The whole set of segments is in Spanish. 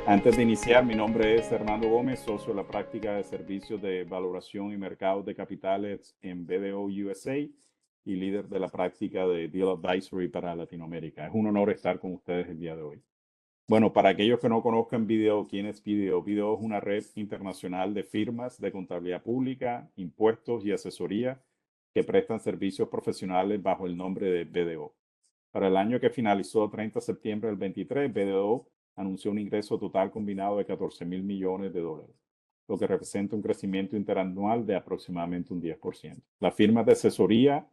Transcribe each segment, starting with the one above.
Antes de iniciar, mi nombre es Hernando Gómez, socio de la práctica de servicios de valoración y mercados de capitales en BDO USA y líder de la práctica de Deal Advisory para Latinoamérica. Es un honor estar con ustedes el día de hoy. Bueno, para aquellos que no conozcan BDO, ¿quién es BDO? BDO es una red internacional de firmas de contabilidad pública, impuestos y asesoría que prestan servicios profesionales bajo el nombre de BDO. Para el año que finalizó 30 de septiembre del 23, BDO anunció un ingreso total combinado de 14.000 millones de dólares, lo que representa un crecimiento interanual de aproximadamente un 10%. Las firmas de asesoría,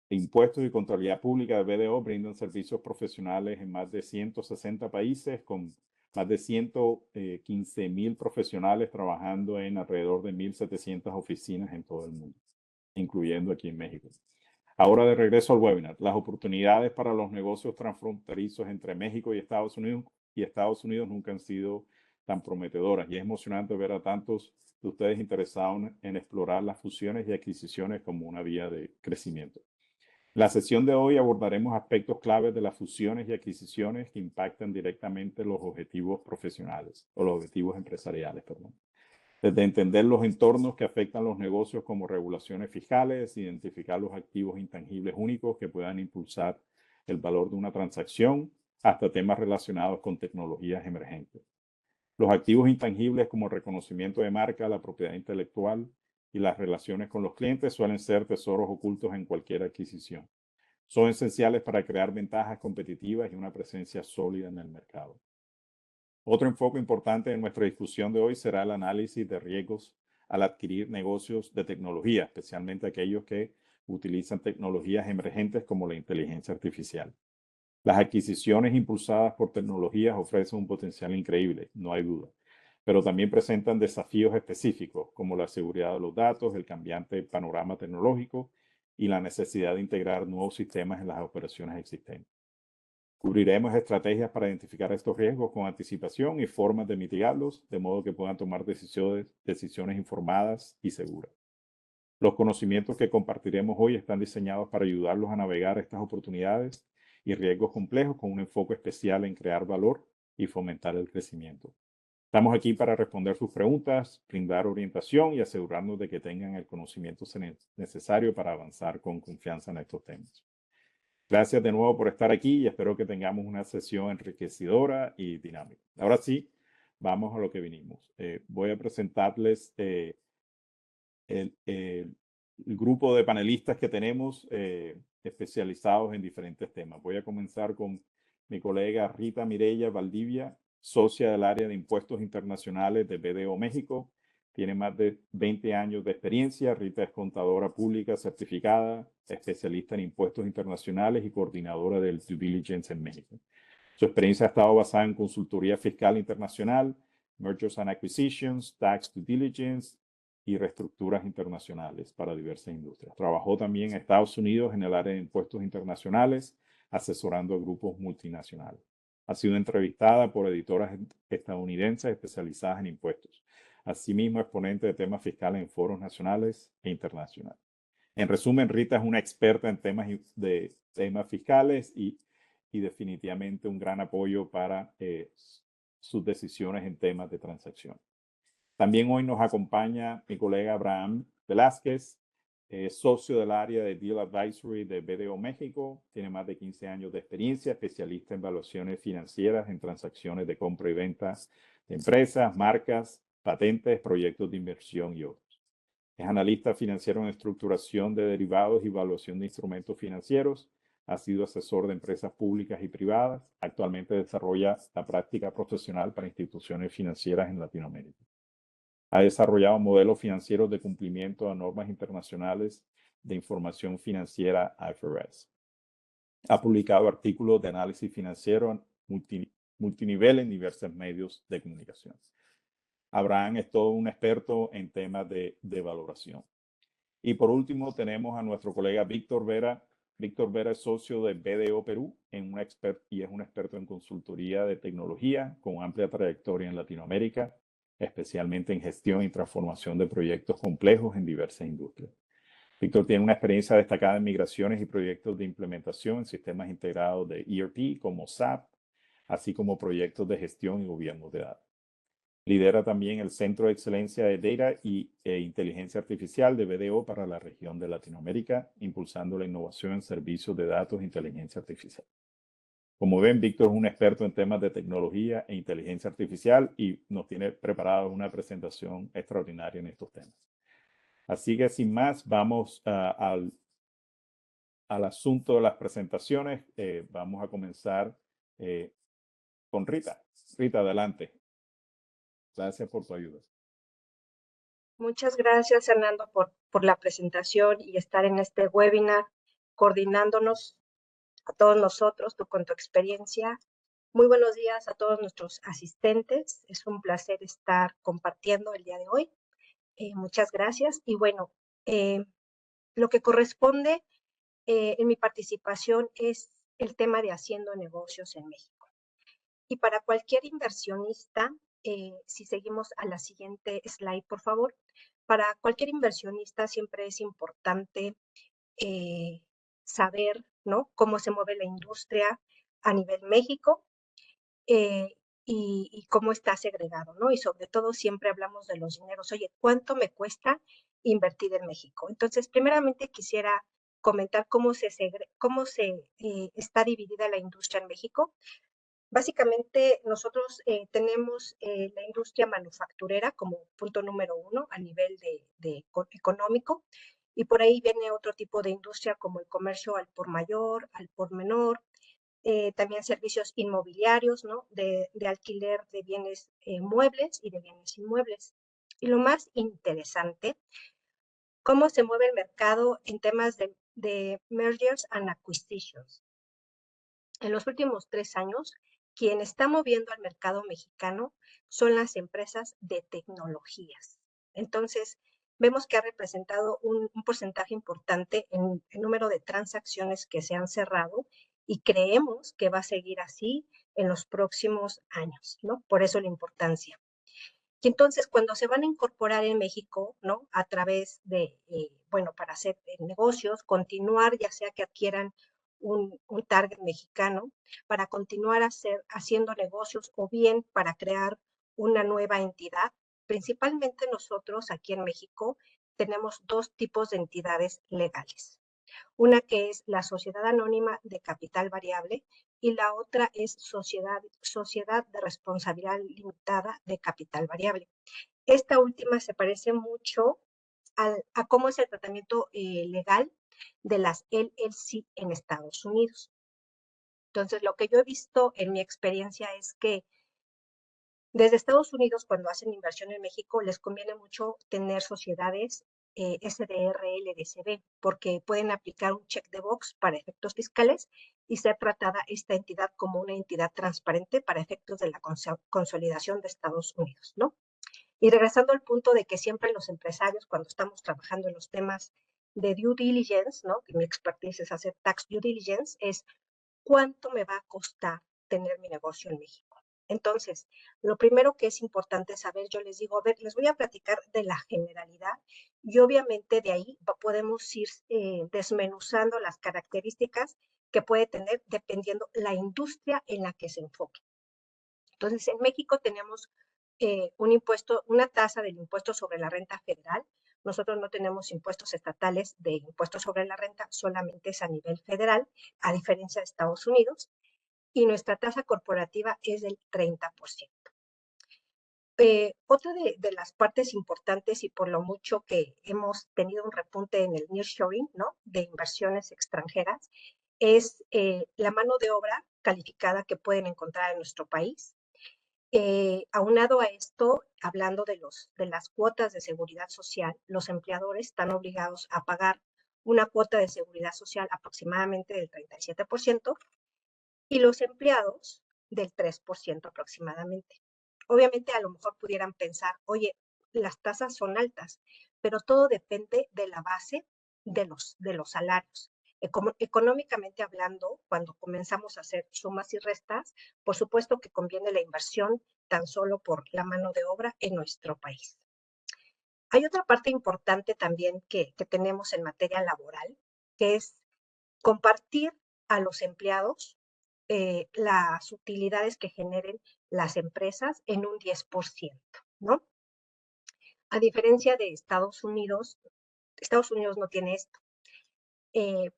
impuestos y contabilidad pública de BDO brindan servicios profesionales en más de 160 países con más de 115.000 profesionales trabajando en alrededor de 1.700 oficinas en todo el mundo, incluyendo aquí en México. Ahora de regreso al webinar, las oportunidades para los negocios transfronterizos entre México y Estados Unidos nunca han sido tan prometedoras y es emocionante ver a tantos de ustedes interesados en explorar las fusiones y adquisiciones como una vía de crecimiento. En la sesión de hoy abordaremos aspectos claves de las fusiones y adquisiciones que impactan directamente los objetivos profesionales o los objetivos empresariales, perdón. Desde entender los entornos que afectan los negocios como regulaciones fiscales, identificar los activos intangibles únicos que puedan impulsar el valor de una transacción, hasta temas relacionados con tecnologías emergentes. Los activos intangibles como el reconocimiento de marca, la propiedad intelectual y las relaciones con los clientes suelen ser tesoros ocultos en cualquier adquisición. Son esenciales para crear ventajas competitivas y una presencia sólida en el mercado. Otro enfoque importante en nuestra discusión de hoy será el análisis de riesgos al adquirir negocios de tecnología, especialmente aquellos que utilizan tecnologías emergentes como la inteligencia artificial. Las adquisiciones impulsadas por tecnologías ofrecen un potencial increíble, no hay duda, pero también presentan desafíos específicos como la seguridad de los datos, el cambiante panorama tecnológico y la necesidad de integrar nuevos sistemas en las operaciones existentes. Cubriremos estrategias para identificar estos riesgos con anticipación y formas de mitigarlos, de modo que puedan tomar decisiones informadas y seguras. Los conocimientos que compartiremos hoy están diseñados para ayudarlos a navegar estas oportunidades y riesgos complejos con un enfoque especial en crear valor y fomentar el crecimiento. Estamos aquí para responder sus preguntas, brindar orientación y asegurarnos de que tengan el conocimiento necesario para avanzar con confianza en estos temas. Gracias de nuevo por estar aquí y espero que tengamos una sesión enriquecedora y dinámica. Ahora sí, vamos a lo que vinimos. Voy a presentarles el grupo de panelistas que tenemos especializados en diferentes temas. Voy a comenzar con mi colega Rita Mireya Valdivia, socia del área de impuestos internacionales de BDO México. Tiene más de 20 años de experiencia. Rita es contadora pública certificada, especialista en impuestos internacionales y coordinadora del due diligence en México. Su experiencia ha estado basada en consultoría fiscal internacional, mergers and acquisitions, tax due diligence y reestructuras internacionales para diversas industrias. Trabajó también en Estados Unidos en el área de impuestos internacionales, asesorando a grupos multinacionales. Ha sido entrevistada por editoras estadounidenses especializadas en impuestos. Asimismo, exponente de temas fiscales en foros nacionales e internacionales. En resumen, Rita es una experta en temas fiscales y definitivamente un gran apoyo para sus decisiones en temas de transacción. También hoy nos acompaña mi colega Abraham Velázquez, socio del área de Deal Advisory de BDO México. Tiene más de 15 años de experiencia, especialista en evaluaciones financieras en transacciones de compra y venta de empresas, marcas, patentes, proyectos de inversión y otros. Es analista financiero en estructuración de derivados y evaluación de instrumentos financieros. Ha sido asesor de empresas públicas y privadas. Actualmente desarrolla la práctica profesional para instituciones financieras en Latinoamérica. Ha desarrollado modelos financieros de cumplimiento a normas internacionales de información financiera IFRS. Ha publicado artículos de análisis financiero multinivel en diversos medios de comunicación. Abraham es todo un experto en temas de valoración. Y por último tenemos a nuestro colega Víctor Vera. Víctor Vera es socio de BDO Perú y es un experto en consultoría de tecnología con amplia trayectoria en Latinoamérica, especialmente en gestión y transformación de proyectos complejos en diversas industrias. Víctor tiene una experiencia destacada en migraciones y proyectos de implementación en sistemas integrados de ERP como SAP, así como proyectos de gestión y gobierno de datos. Lidera también el Centro de Excelencia de Data e Inteligencia Artificial de BDO para la región de Latinoamérica, impulsando la innovación en servicios de datos e inteligencia artificial. Como ven, Víctor es un experto en temas de tecnología e inteligencia artificial y nos tiene preparada una presentación extraordinaria en estos temas. Así que sin más, vamos al asunto de las presentaciones. Vamos a comenzar con Rita. Rita, adelante. Gracias por tu ayuda. Muchas gracias, Hernando, por la presentación y estar en este webinar, coordinándonos a todos nosotros, tú con tu experiencia. Muy buenos días a todos nuestros asistentes. Es un placer estar compartiendo el día de hoy. Muchas gracias. Y bueno, lo que corresponde en mi participación es el tema de haciendo negocios en México. Y para cualquier inversionista, si seguimos a la siguiente slide, por favor, para cualquier inversionista siempre es importante saber, ¿no?, cómo se mueve la industria a nivel México y cómo está segregado, ¿no? Y sobre todo siempre hablamos de los dineros. Oye, ¿cuánto me cuesta invertir en México? Entonces, primeramente quisiera comentar cómo está dividida la industria en México. Básicamente, nosotros tenemos la industria manufacturera como punto número 1 a nivel económico, y por ahí viene otro tipo de industria como el comercio al por mayor, al por menor, también servicios inmobiliarios, ¿no?, de alquiler de bienes muebles y de bienes inmuebles. Y lo más interesante, cómo se mueve el mercado en temas de mergers and acquisitions. En los últimos 3 años, quien está moviendo al mercado mexicano son las empresas de tecnologías. Entonces, vemos que ha representado un porcentaje importante en el número de transacciones que se han cerrado y creemos que va a seguir así en los próximos años, ¿no? Por eso la importancia. Y entonces, cuando se van a incorporar en México, ¿no?, a través de, para hacer negocios, continuar, ya sea que adquieran un target mexicano, para continuar haciendo negocios o bien para crear una nueva entidad. Principalmente nosotros aquí en México tenemos 2 tipos de entidades legales. Una que es la sociedad anónima de capital variable y la otra es sociedad de responsabilidad limitada de capital variable. Esta última se parece mucho a cómo es el tratamiento legal de las LLC en Estados Unidos. Entonces, lo que yo he visto en mi experiencia es que desde Estados Unidos, cuando hacen inversión en México, les conviene mucho tener sociedades SDR-LDCB, porque pueden aplicar un check de box para efectos fiscales y ser tratada esta entidad como una entidad transparente para efectos de la consolidación de Estados Unidos, ¿no? Y regresando al punto de que siempre los empresarios, cuando estamos trabajando en los temas de due diligence, ¿no?, que mi expertise es hacer tax due diligence, es ¿cuánto me va a costar tener mi negocio en México? Entonces, lo primero que es importante saber, yo les digo, a ver, les voy a platicar de la generalidad y obviamente de ahí podemos ir desmenuzando las características que puede tener dependiendo la industria en la que se enfoque. Entonces, en México tenemos una tasa del impuesto sobre la renta federal. Nosotros no tenemos impuestos estatales de impuestos sobre la renta, solamente es a nivel federal, a diferencia de Estados Unidos, y nuestra tasa corporativa es del 30%. Otra de las partes importantes y por lo mucho que hemos tenido un repunte en el nearshoring, ¿no?, de inversiones extranjeras, es la mano de obra calificada que pueden encontrar en nuestro país. Aunado a esto, hablando de las cuotas de seguridad social, los empleadores están obligados a pagar una cuota de seguridad social aproximadamente del 37% y los empleados del 3% aproximadamente. Obviamente, a lo mejor pudieran pensar, oye, las tasas son altas, pero todo depende de la base de los salarios. Económicamente hablando, cuando comenzamos a hacer sumas y restas, por supuesto que conviene la inversión tan solo por la mano de obra en nuestro país. Hay otra parte importante también que tenemos en materia laboral, que es compartir a los empleados las utilidades que generen las empresas en un 10%, ¿no? A diferencia de Estados Unidos no tiene esto,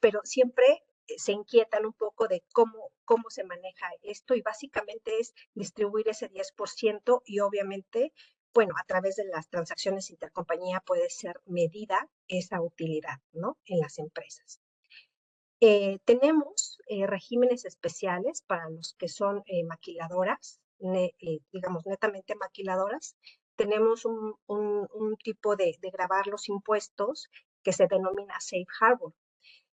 pero siempre se inquietan un poco de cómo se maneja esto y básicamente es distribuir ese 10% y obviamente, bueno, a través de las transacciones intercompañía puede ser medida esa utilidad, ¿no? En las empresas. Tenemos regímenes especiales para los que son maquiladoras, digamos, netamente maquiladoras. Tenemos un tipo de gravar los impuestos que se denomina Safe Harbor,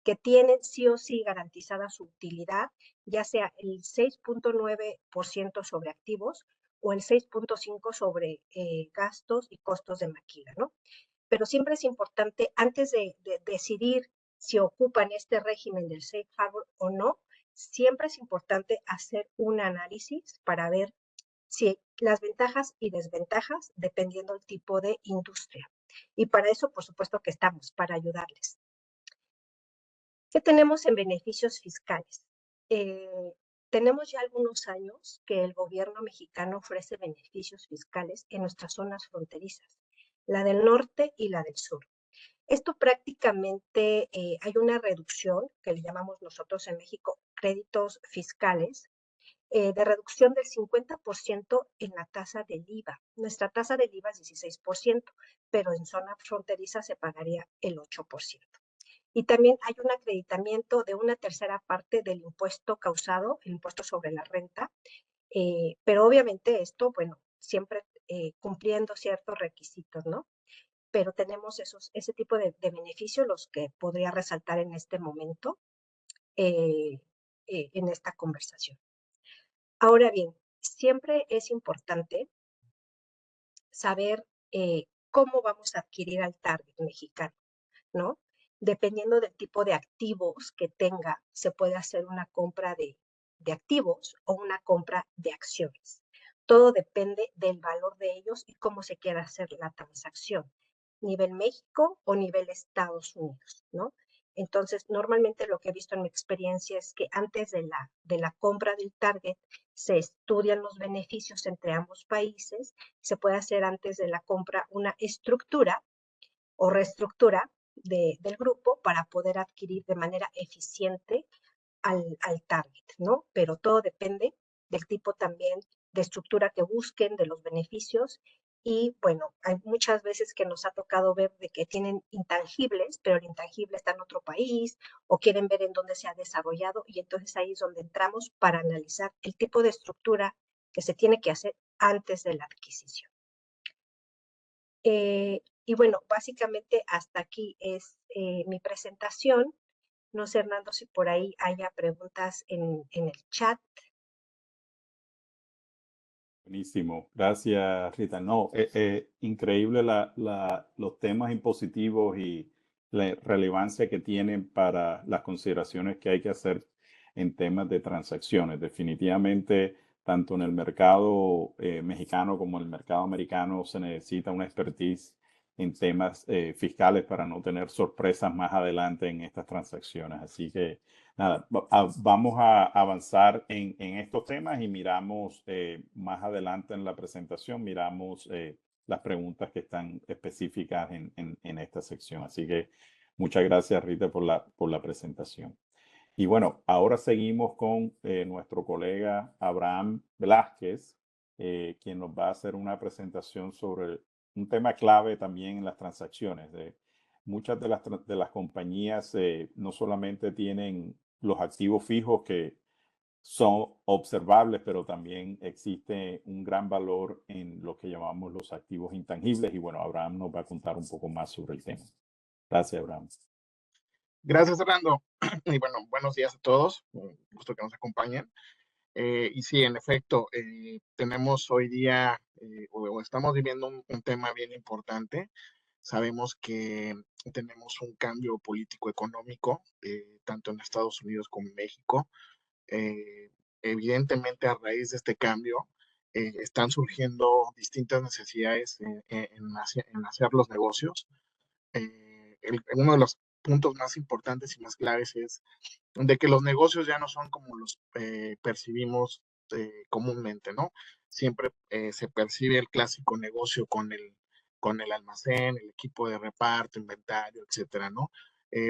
que tienen sí o sí garantizada su utilidad, ya sea el 6.9% sobre activos o el 6.5% sobre gastos y costos de maquila, ¿no? Pero siempre es importante, antes de decidir si ocupan este régimen del Safe Harbor o no, siempre es importante hacer un análisis para ver si las ventajas y desventajas dependiendo del tipo de industria. Y para eso, por supuesto que estamos, para ayudarles. ¿Qué tenemos en beneficios fiscales? Tenemos ya algunos años que el gobierno mexicano ofrece beneficios fiscales en nuestras zonas fronterizas, la del norte y la del sur. Esto prácticamente hay una reducción que le llamamos nosotros en México créditos fiscales, de reducción del 50% en la tasa del IVA. Nuestra tasa del IVA es 16%, pero en zona fronteriza se pagaría el 8%. Y también hay un acreditamiento de una tercera parte del impuesto causado, el impuesto sobre la renta, pero obviamente esto, bueno, siempre cumpliendo ciertos requisitos, ¿no? Pero tenemos ese tipo de beneficios, los que podría resaltar en este momento, en esta conversación. Ahora bien, siempre es importante saber cómo vamos a adquirir al target mexicano, ¿no? Dependiendo del tipo de activos que tenga, se puede hacer una compra de activos o una compra de acciones. Todo depende del valor de ellos y cómo se quiera hacer la transacción, nivel México o nivel Estados Unidos, ¿no? Entonces, normalmente lo que he visto en mi experiencia es que antes de la compra del target se estudian los beneficios entre ambos países, se puede hacer antes de la compra una estructura o reestructura del grupo para poder adquirir de manera eficiente al target, ¿no? Pero todo depende del tipo también de estructura que busquen, de los beneficios. Y bueno, hay muchas veces que nos ha tocado ver de que tienen intangibles, pero el intangible está en otro país o quieren ver en dónde se ha desarrollado y entonces ahí es donde entramos para analizar el tipo de estructura que se tiene que hacer antes de la adquisición. Y bueno, básicamente hasta aquí es mi presentación. No sé, Hernando, si por ahí haya preguntas en el chat. Buenísimo, gracias Rita. No, increíble los temas impositivos y la relevancia que tienen para las consideraciones que hay que hacer en temas de transacciones. Definitivamente, tanto en el mercado mexicano como en el mercado americano se necesita una expertise en temas fiscales para no tener sorpresas más adelante en estas transacciones. Así que nada, vamos a avanzar en estos temas y miramos más adelante en la presentación, miramos las preguntas que están específicas en esta sección. Así que muchas gracias, Rita, por la presentación. Y bueno, ahora seguimos con nuestro colega Abraham Velázquez, quien nos va a hacer una presentación sobre un tema clave también en las transacciones. Muchas de las compañías no solamente tienen los activos fijos que son observables, pero también existe un gran valor en lo que llamamos los activos intangibles. Y bueno, Abraham nos va a contar un poco más sobre el tema. Gracias, Abraham. Gracias, Fernando. Y bueno, buenos días a todos. Un gusto que nos acompañen. Y sí, en efecto, tenemos hoy día, o estamos viviendo un tema bien importante. Sabemos que tenemos un cambio político-económico, tanto en Estados Unidos como en México. Evidentemente, a raíz de este cambio, están surgiendo distintas necesidades en hacer los negocios. Uno de los puntos más importantes y más claves es de que los negocios ya no son como los percibimos comúnmente, ¿no? Siempre se percibe el clásico negocio con el almacén, el equipo de reparto, inventario, etcétera, ¿no?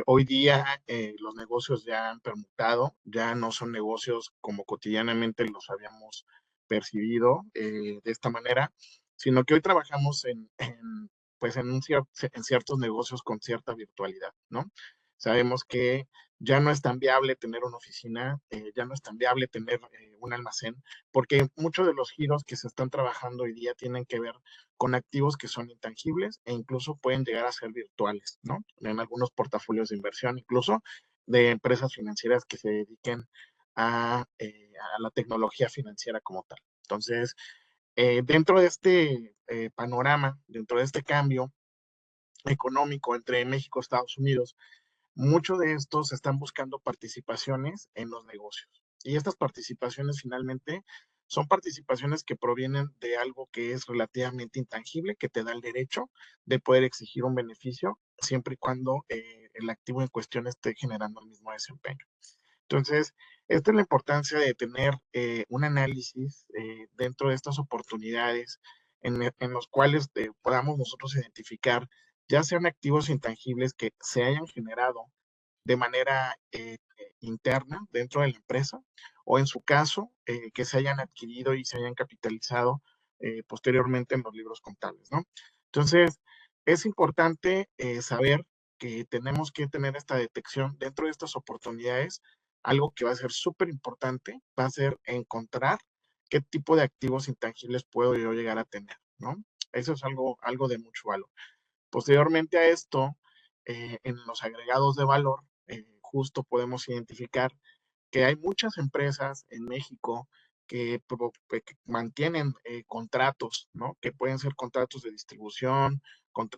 Hoy día los negocios ya han permutado, ya no son negocios como cotidianamente los habíamos percibido de esta manera, sino que hoy trabajamos pues en ciertos negocios con cierta virtualidad, ¿no? Sabemos que ya no es tan viable tener una oficina, ya no es tan viable tener un almacén, porque muchos de los giros que se están trabajando hoy día tienen que ver con activos que son intangibles e incluso pueden llegar a ser virtuales, ¿no? En algunos portafolios de inversión, incluso de empresas financieras que se dediquen a la tecnología financiera como tal. Entonces, dentro de este panorama, dentro de este cambio económico entre México y Estados Unidos, muchos de estos están buscando participaciones en los negocios. Y estas participaciones finalmente son participaciones que provienen de algo que es relativamente intangible, que te da el derecho de poder exigir un beneficio siempre y cuando el activo en cuestión esté generando el mismo desempeño. Entonces, esta es la importancia de tener un análisis dentro de estas oportunidades en los cuales podamos nosotros identificar ya sean activos intangibles que se hayan generado de manera interna dentro de la empresa o en su caso que se hayan adquirido y se hayan capitalizado posteriormente en los libros contables, ¿no? Entonces, es importante saber que tenemos que tener esta detección dentro de estas oportunidades. Algo que va a ser súper importante va a ser encontrar qué tipo de activos intangibles puedo yo llegar a tener, ¿no? Eso es algo de mucho valor. Posteriormente a esto, en los agregados de valor, justo podemos identificar que hay muchas empresas en México que mantienen contratos, ¿no? Que pueden ser contratos de distribución,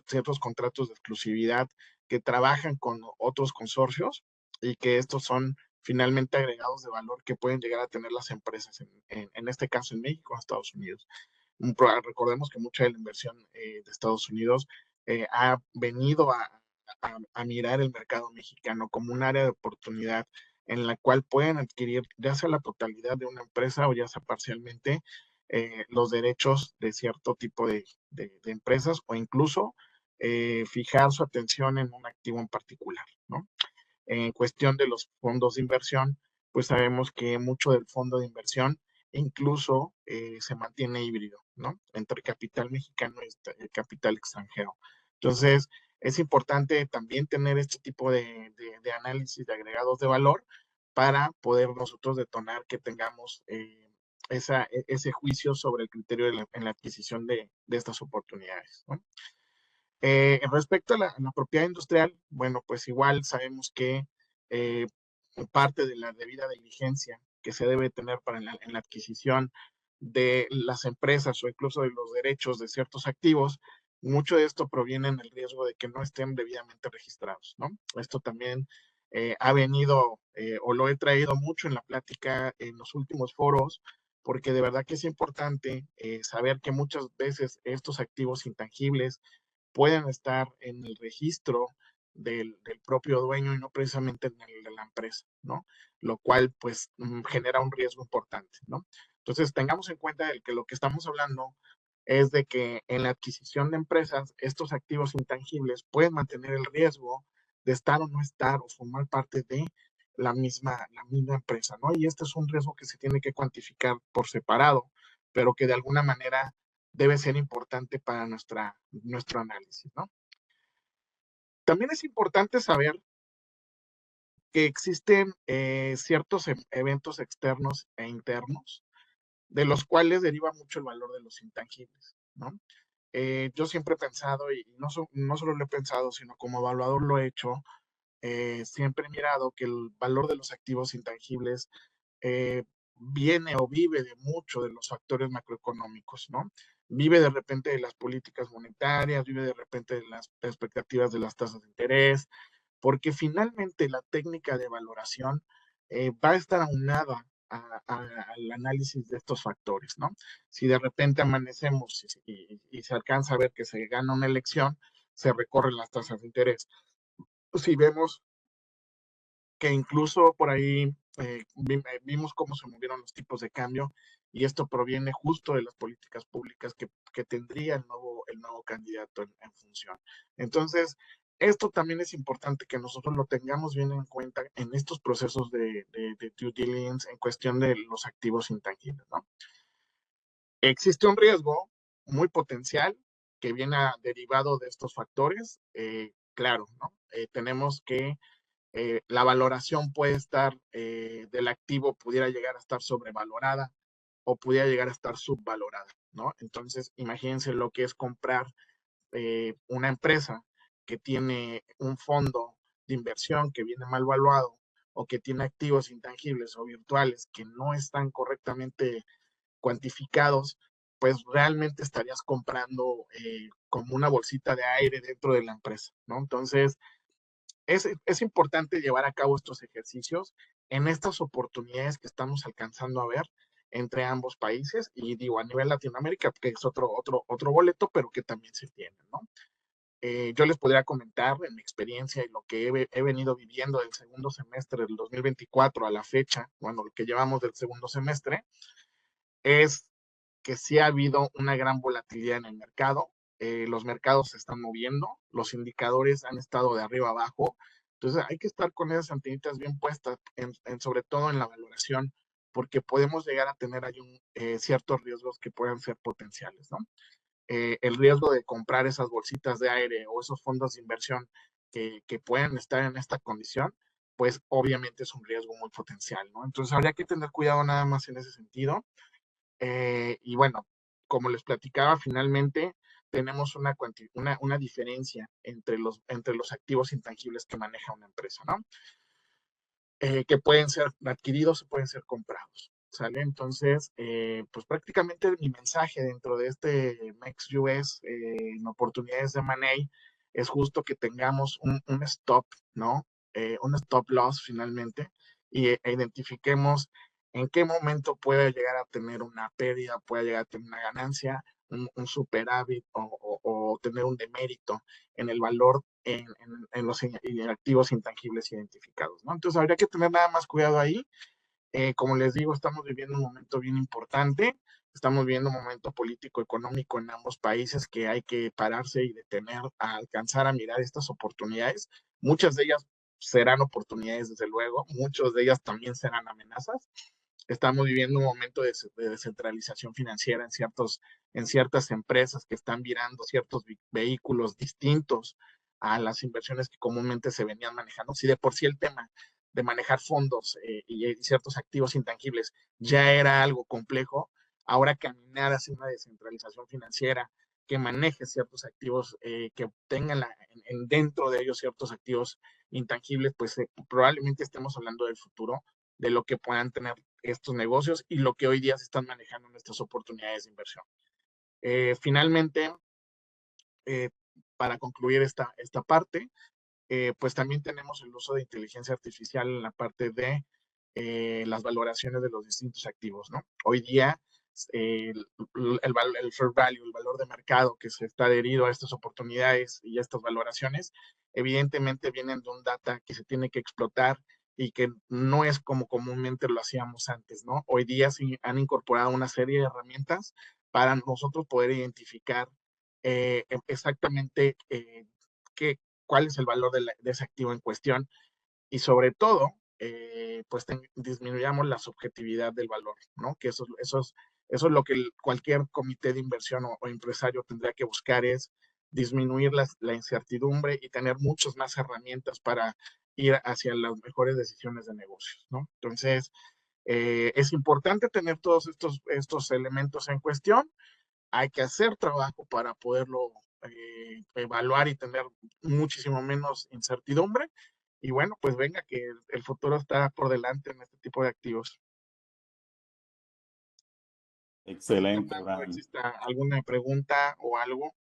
ciertos contratos de exclusividad, que trabajan con otros consorcios y que estos son finalmente agregados de valor que pueden llegar a tener las empresas, en este caso en México, en Estados Unidos. Recordemos que mucha de la inversión de Estados Unidos ha venido a mirar el mercado mexicano como un área de oportunidad en la cual pueden adquirir ya sea la totalidad de una empresa o ya sea parcialmente los derechos de cierto tipo de empresas o incluso fijar su atención en un activo en particular, ¿no? En cuestión de los fondos de inversión, pues sabemos que mucho del fondo de inversión incluso se mantiene híbrido, ¿no? Entre capital mexicano y capital extranjero. Entonces, es importante también tener este tipo de análisis de agregados de valor para poder nosotros detonar que tengamos ese juicio sobre el criterio en la adquisición de estas oportunidades, ¿no? Respecto a la propiedad industrial, bueno, pues igual sabemos que eh, parte de la debida diligencia que se debe tener en la adquisición de las empresas o incluso de los derechos de ciertos activos, mucho de esto proviene en el riesgo de que no estén debidamente registrados, ¿no? Esto también ha venido o lo he traído mucho en la plática en los últimos foros, porque de verdad que es importante saber que muchas veces estos activos intangibles pueden estar en el registro del propio dueño y no precisamente en el de la empresa, ¿no? Lo cual pues genera un riesgo importante, ¿no? Entonces tengamos en cuenta de que lo que estamos hablando es de que en la adquisición de empresas, estos activos intangibles pueden mantener el riesgo de estar o no estar o formar parte de la misma empresa, ¿no? Y este es un riesgo que se tiene que cuantificar por separado, pero que de alguna manera debe ser importante para nuestro análisis, ¿no? También es importante saber que existen ciertos eventos externos e internos de los cuales deriva mucho el valor de los intangibles, ¿no? Yo siempre he pensado, y no solo lo he pensado, sino como evaluador lo he hecho, siempre he mirado que el valor de los activos intangibles viene o vive de mucho de los factores macroeconómicos, ¿no? Vive de repente de las políticas monetarias, vive de repente de las expectativas de las tasas de interés, porque finalmente la técnica de valoración va a estar aunada al análisis de estos factores, ¿no? Si de repente amanecemos y se alcanza a ver que se gana una elección, se recorren las tasas de interés. Si vemos que incluso por ahí vimos cómo se movieron los tipos de cambio y esto proviene justo de las políticas públicas que tendría el nuevo candidato en función. Entonces, esto también es importante que nosotros lo tengamos bien en cuenta en estos procesos de due diligence en cuestión de los activos intangibles, ¿no? Existe un riesgo muy potencial que viene derivado de estos factores, claro, ¿no? Tenemos que la valoración puede estar del activo, pudiera llegar a estar sobrevalorada o pudiera llegar a estar subvalorada, ¿no? Entonces, imagínense lo que es comprar una empresa que tiene un fondo de inversión que viene mal valuado o que tiene activos intangibles o virtuales que no están correctamente cuantificados, pues realmente estarías comprando como una bolsita de aire dentro de la empresa, ¿no? Entonces, es importante llevar a cabo estos ejercicios en estas oportunidades que estamos alcanzando a ver entre ambos países y digo a nivel Latinoamérica, que es otro boleto, pero que también se tiene, ¿no? Yo les podría comentar en mi experiencia y lo que he venido viviendo del segundo semestre del 2024 a la fecha, bueno, lo que llevamos del segundo semestre, es que sí ha habido una gran volatilidad en el mercado. Los mercados se están moviendo, los indicadores han estado de arriba abajo. Entonces hay que estar con esas antenitas bien puestas, sobre todo en la valoración, porque podemos llegar a tener ahí ciertos riesgos que pueden ser potenciales, ¿no? El riesgo de comprar esas bolsitas de aire o esos fondos de inversión que pueden estar en esta condición, pues obviamente es un riesgo muy potencial, ¿no? Entonces habría que tener cuidado nada más en ese sentido. Y bueno, como les platicaba, finalmente tenemos una diferencia entre los activos intangibles que maneja una empresa, ¿no? Que pueden ser adquiridos o pueden ser comprados, ¿sale? Entonces, pues prácticamente mi mensaje dentro de este MEX US en oportunidades de M&A es justo que tengamos un stop, ¿no? Un stop loss finalmente e identifiquemos en qué momento puede llegar a tener una pérdida, puede llegar a tener una ganancia, un superávit o tener un demérito en el valor en los activos intangibles identificados, ¿no? Entonces habría que tener nada más cuidado ahí. Como les digo, estamos viviendo un momento bien importante, estamos viviendo un momento político, económico en ambos países que hay que pararse y detener a alcanzar a mirar estas oportunidades. Muchas de ellas serán oportunidades, desde luego, muchas de ellas también serán amenazas. Estamos viviendo un momento de descentralización financiera en ciertas empresas que están virando ciertos vehículos distintos a las inversiones que comúnmente se venían manejando. Si de por sí el tema de manejar fondos y ciertos activos intangibles ya era algo complejo, ahora caminar hacia una descentralización financiera que maneje ciertos activos, que tengan dentro de ellos ciertos activos intangibles, pues probablemente estemos hablando del futuro, de lo que puedan tener estos negocios y lo que hoy día se están manejando en estas oportunidades de inversión. Finalmente, para concluir esta parte, pues también tenemos el uso de inteligencia artificial en la parte de las valoraciones de los distintos activos, ¿no? Hoy día, el fair value, el valor de mercado que se está adherido a estas oportunidades y a estas valoraciones, evidentemente vienen de un data que se tiene que explotar y que no es como comúnmente lo hacíamos antes, ¿no? Hoy día sí han incorporado una serie de herramientas para nosotros poder identificar exactamente cuál es el valor de ese activo en cuestión y sobre todo, pues disminuyamos la subjetividad del valor, ¿no? Que eso es lo que cualquier comité de inversión o empresario tendría que buscar, es disminuir la incertidumbre y tener muchas más herramientas para ir hacia las mejores decisiones de negocios, ¿no? Entonces, es importante tener todos estos elementos en cuestión. Hay que hacer trabajo para poderlo evaluar y tener muchísimo menos incertidumbre. Y bueno, pues venga, que el futuro está por delante en este tipo de activos. Excelente, ¿No Bran. existe alguna pregunta o algo?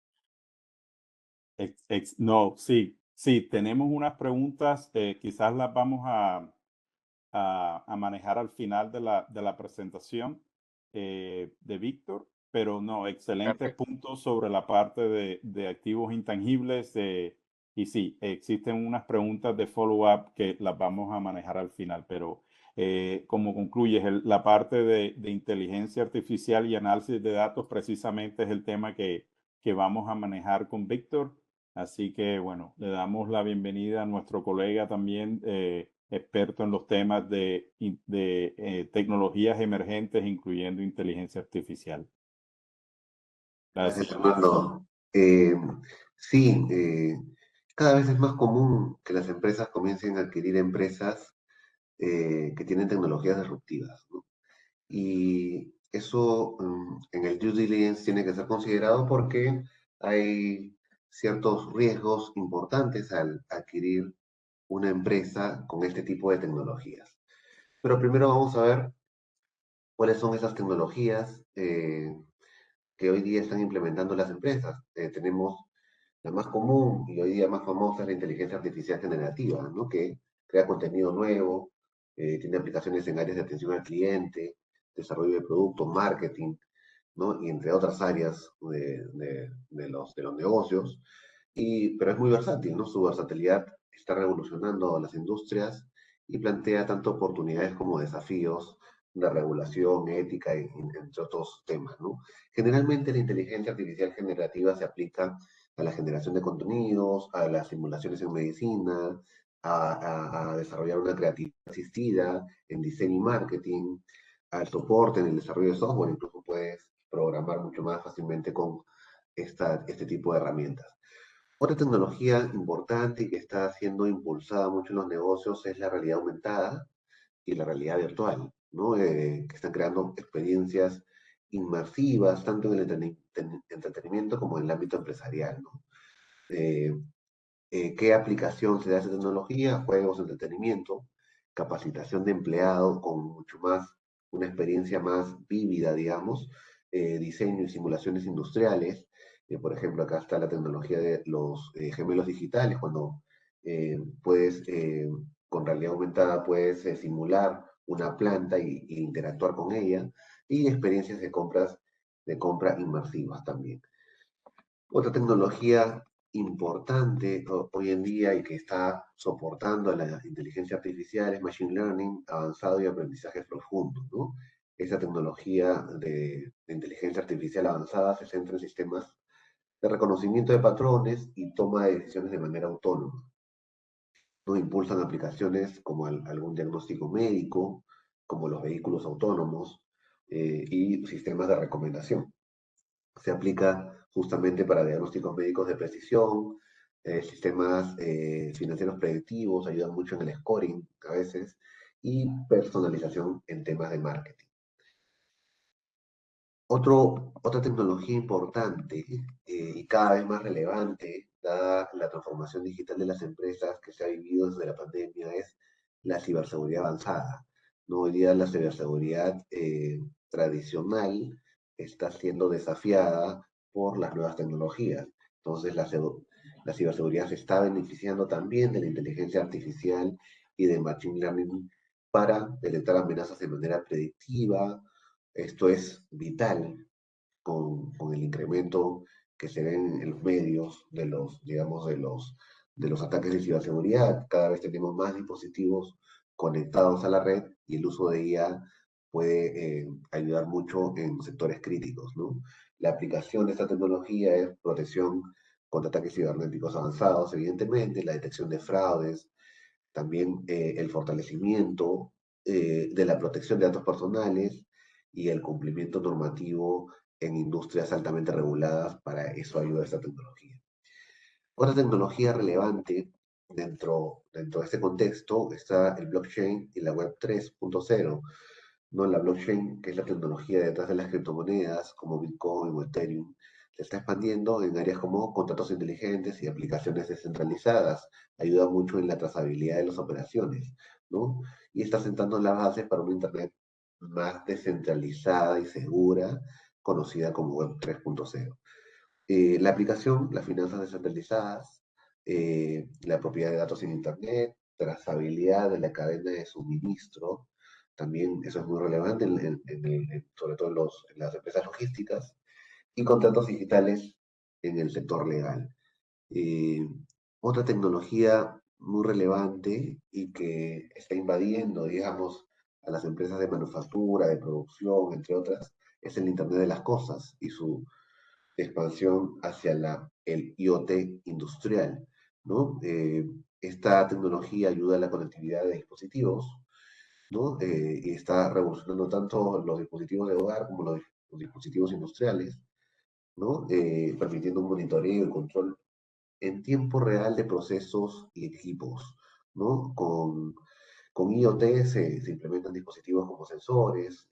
No, sí, sí, tenemos unas preguntas, quizás las vamos a manejar al final de la presentación de Víctor, pero no, excelentes Perfecto. puntos sobre la parte de activos intangibles, Y sí, existen unas preguntas de follow-up que las vamos a manejar al final, pero como concluyes, la parte de inteligencia artificial y análisis de datos precisamente es el tema que vamos a manejar con Víctor. Así que, bueno, le damos la bienvenida a nuestro colega también, experto en los temas de tecnologías emergentes, incluyendo inteligencia artificial. Gracias, Gracias. Armando. Sí, cada vez es más común que las empresas comiencen a adquirir empresas que tienen tecnologías disruptivas, ¿no? Y eso en el due diligence tiene que ser considerado porque hay ciertos riesgos importantes al adquirir una empresa con este tipo de tecnologías. Pero primero vamos a ver cuáles son esas tecnologías que hoy día están implementando las empresas. Tenemos la más común y hoy día más famosa es la inteligencia artificial generativa, ¿no? Que crea contenido nuevo, tiene aplicaciones en áreas de atención al cliente, desarrollo de productos, marketing, ¿no? Y entre otras áreas de los negocios. Pero es muy versátil, ¿no? Su versatilidad está revolucionando las industrias y plantea tanto oportunidades como desafíos de regulación, ética, entre otros temas, ¿no? Generalmente la inteligencia artificial generativa se aplica a la generación de contenidos, a las simulaciones en medicina, a desarrollar una creatividad asistida en diseño y marketing, al soporte en el desarrollo de software, incluso puedes programar mucho más fácilmente con este tipo de herramientas. Otra tecnología importante y que está siendo impulsada mucho en los negocios es la realidad aumentada y la realidad virtual, ¿no? Que están creando experiencias inmersivas, tanto en el entretenimiento como en el ámbito empresarial, ¿no? Eh, ¿Qué aplicación se da a esa tecnología? Juegos, entretenimiento, capacitación de empleados con mucho más, una experiencia más vívida, digamos, diseño y simulaciones industriales. Por ejemplo, acá está la tecnología de los gemelos digitales, cuando puedes, con realidad aumentada, puedes simular una planta y interactuar con ella, y experiencias de compra inmersivas también. Otra tecnología importante hoy en día y que está soportando a la inteligencia artificial es Machine Learning avanzado y aprendizaje profundo, ¿no? Esa tecnología de inteligencia artificial avanzada se centra en sistemas de reconocimiento de patrones y toma de decisiones de manera autónoma, ¿no? Impulsan aplicaciones como algún diagnóstico médico, como los vehículos autónomos y sistemas de recomendación. Se aplica justamente para diagnósticos médicos de precisión, sistemas financieros predictivos, ayudan mucho en el scoring a veces, y personalización en temas de marketing. Otra tecnología importante y cada vez más relevante, dada la transformación digital de las empresas que se ha vivido desde la pandemia, es la ciberseguridad avanzada. ¿No? Hoy día la ciberseguridad tradicional está siendo desafiada por las nuevas tecnologías. Entonces la ciberseguridad se está beneficiando también de la inteligencia artificial y de machine learning para detectar amenazas de manera predictiva. Esto es vital con el incremento que se ve en los medios digamos, de los ataques de ciberseguridad. Cada vez tenemos más dispositivos conectados a la red y el uso de IA puede ayudar mucho en sectores críticos, ¿no? La aplicación de esta tecnología es protección contra ataques cibernéticos avanzados, evidentemente, la detección de fraudes, también el fortalecimiento de la protección de datos personales y el cumplimiento normativo en industrias altamente reguladas. Para eso ayuda esta tecnología. Otra tecnología relevante dentro de este contexto está el blockchain y la web 3.0. ¿No? La blockchain, que es la tecnología detrás de las criptomonedas como Bitcoin o Ethereum, se está expandiendo en áreas como contratos inteligentes y aplicaciones descentralizadas. Ayuda mucho en la trazabilidad de las operaciones, ¿no? Y está sentando las bases para una Internet más descentralizada y segura, conocida como Web 3.0. La aplicación, las finanzas descentralizadas, la propiedad de datos en Internet, trazabilidad de la cadena de suministro, también eso es muy relevante, sobre todo en las empresas logísticas, y contratos digitales en el sector legal. Eh, Otra tecnología muy relevante y que está invadiendo, digamos, a las empresas de manufactura, de producción, entre otras, es el Internet de las Cosas y su expansión hacia el IoT industrial, ¿no? Esta tecnología ayuda a la conectividad de dispositivos, ¿no? Y está revolucionando tanto los dispositivos de hogar como los dispositivos industriales, ¿no? Permitiendo un monitoreo y control en tiempo real de procesos y equipos, ¿no? Con IoT se implementan dispositivos como sensores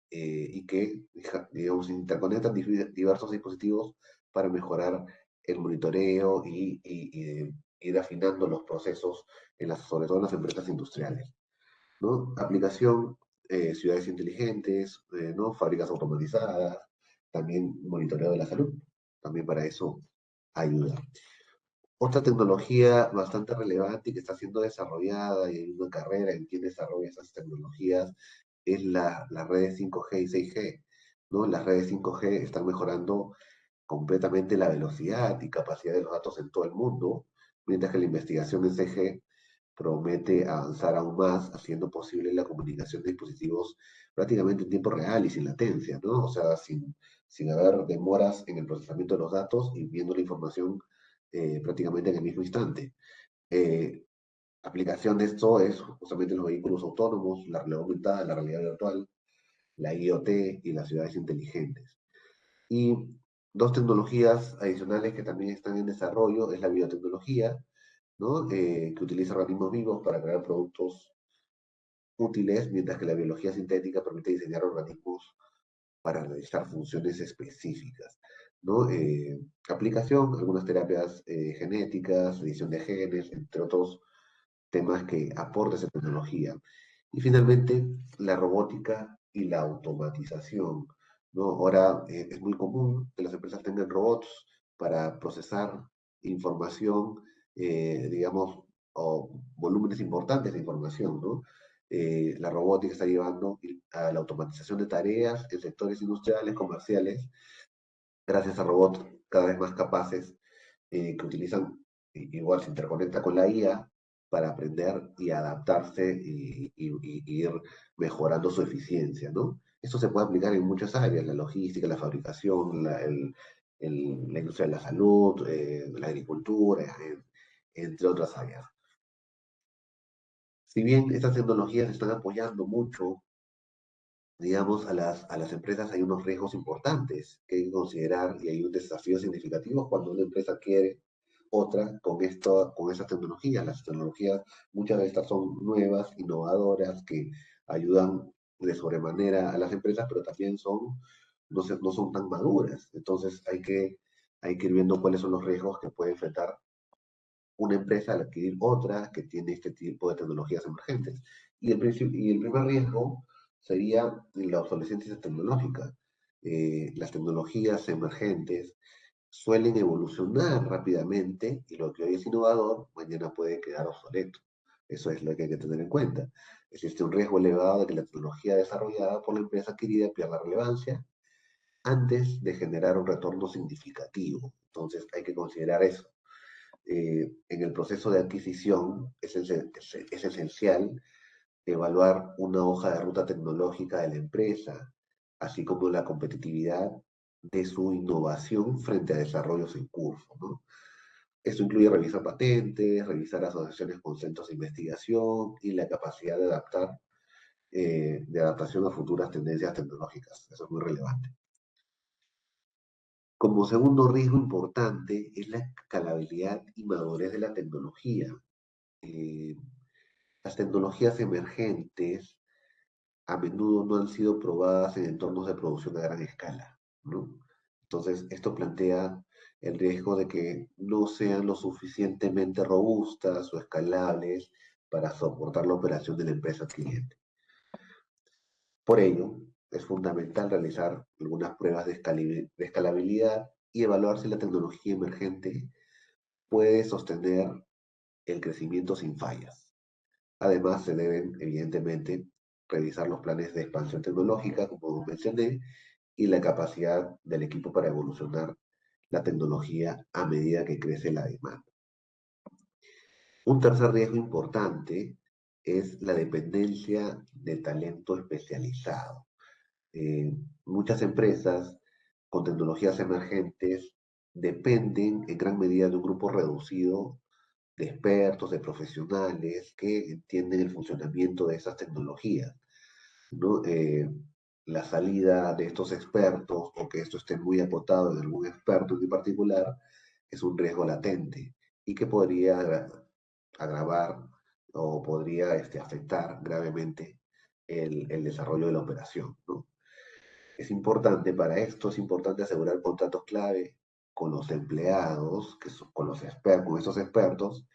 y que, digamos, interconectan diversos dispositivos para mejorar el monitoreo y ir afinando los procesos, sobre todo en las empresas industriales, ¿no? Aplicación, ciudades inteligentes, ¿no? Fábricas automatizadas, también monitoreo de la salud, también para eso ayuda. Otra tecnología bastante relevante y que está siendo desarrollada y hay una carrera en quien desarrolla esas tecnologías es las redes 5G y 6G, ¿no? Las redes 5G están mejorando completamente la velocidad y capacidad de los datos en todo el mundo, mientras que la investigación en 6G promete avanzar aún más, haciendo posible la comunicación de dispositivos prácticamente en tiempo real y sin latencia, ¿no? O sea, sin haber demoras en el procesamiento de los datos y viendo la información prácticamente en el mismo instante. Eh, Aplicación de esto es justamente los vehículos autónomos, la realidad aumentada, la realidad virtual, la IoT y las ciudades inteligentes. Y dos tecnologías adicionales que también están en desarrollo es la biotecnología, ¿no? Que utiliza organismos vivos para crear productos útiles, mientras que la biología sintética permite diseñar organismos para realizar funciones específicas, ¿no? Aplicación, algunas terapias genéticas, edición de genes, entre otros temas que aporta esa tecnología. Y finalmente, la robótica y la automatización, ¿no? Ahora es muy común que las empresas tengan robots para procesar información, digamos, o volúmenes importantes de información, ¿no? La robótica está llevando a la automatización de tareas en sectores industriales, comerciales, gracias a robots cada vez más capaces que utilizan, igual se interconecta con la IA para aprender y adaptarse y ir mejorando su eficiencia, ¿no? Esto se puede aplicar en muchas áreas, la logística, la fabricación, la industria de la salud, la agricultura, entre otras áreas. Si bien estas tecnologías están apoyando mucho, digamos, a las empresas, hay unos riesgos importantes que hay que considerar y hay un desafío significativo cuando una empresa quiere otra con estas tecnologías. Las tecnologías, muchas de estas son nuevas, innovadoras, que ayudan de sobremanera a las empresas, pero también no son tan maduras. Entonces hay que ir viendo cuáles son los riesgos que puede enfrentar una empresa al adquirir otra que tiene este tipo de tecnologías emergentes. Y el primer riesgo sería la obsolescencia tecnológica. Las tecnologías emergentes suelen evolucionar rápidamente y lo que hoy es innovador, mañana puede quedar obsoleto. Eso es lo que hay que tener en cuenta. Existe un riesgo elevado de que la tecnología desarrollada por la empresa adquirida pierda relevancia antes de generar un retorno significativo. Entonces hay que considerar eso. En el proceso de adquisición es esencial evaluar una hoja de ruta tecnológica de la empresa, así como la competitividad de su innovación frente a desarrollos en curso, ¿no? Esto incluye revisar patentes, revisar asociaciones con centros de investigación y la capacidad de adaptación a futuras tendencias tecnológicas. Eso es muy relevante. Como segundo riesgo importante es la escalabilidad y madurez de la tecnología. Eh, las tecnologías emergentes a menudo no han sido probadas en entornos de producción a gran escala, ¿no? Entonces, esto plantea el riesgo de que no sean lo suficientemente robustas o escalables para soportar la operación de la empresa cliente. Por ello, es fundamental realizar algunas pruebas de escalabilidad y evaluar si la tecnología emergente puede sostener el crecimiento sin fallas. Además, se deben, evidentemente, revisar los planes de expansión tecnológica, como mencioné, y la capacidad del equipo para evolucionar la tecnología a medida que crece la demanda. Un tercer riesgo importante es la dependencia de talento especializado. Muchas empresas con tecnologías emergentes dependen en gran medida de un grupo reducido de expertos, de profesionales que entienden el funcionamiento de esas tecnologías, ¿no? La salida de estos expertos o que esto esté muy acotado en algún experto en particular es un riesgo latente y que podría agravar o podría afectar gravemente el desarrollo de la operación, ¿no? Es importante para esto, es importante asegurar contratos clave con los empleados, con los expertos, con esos expertos,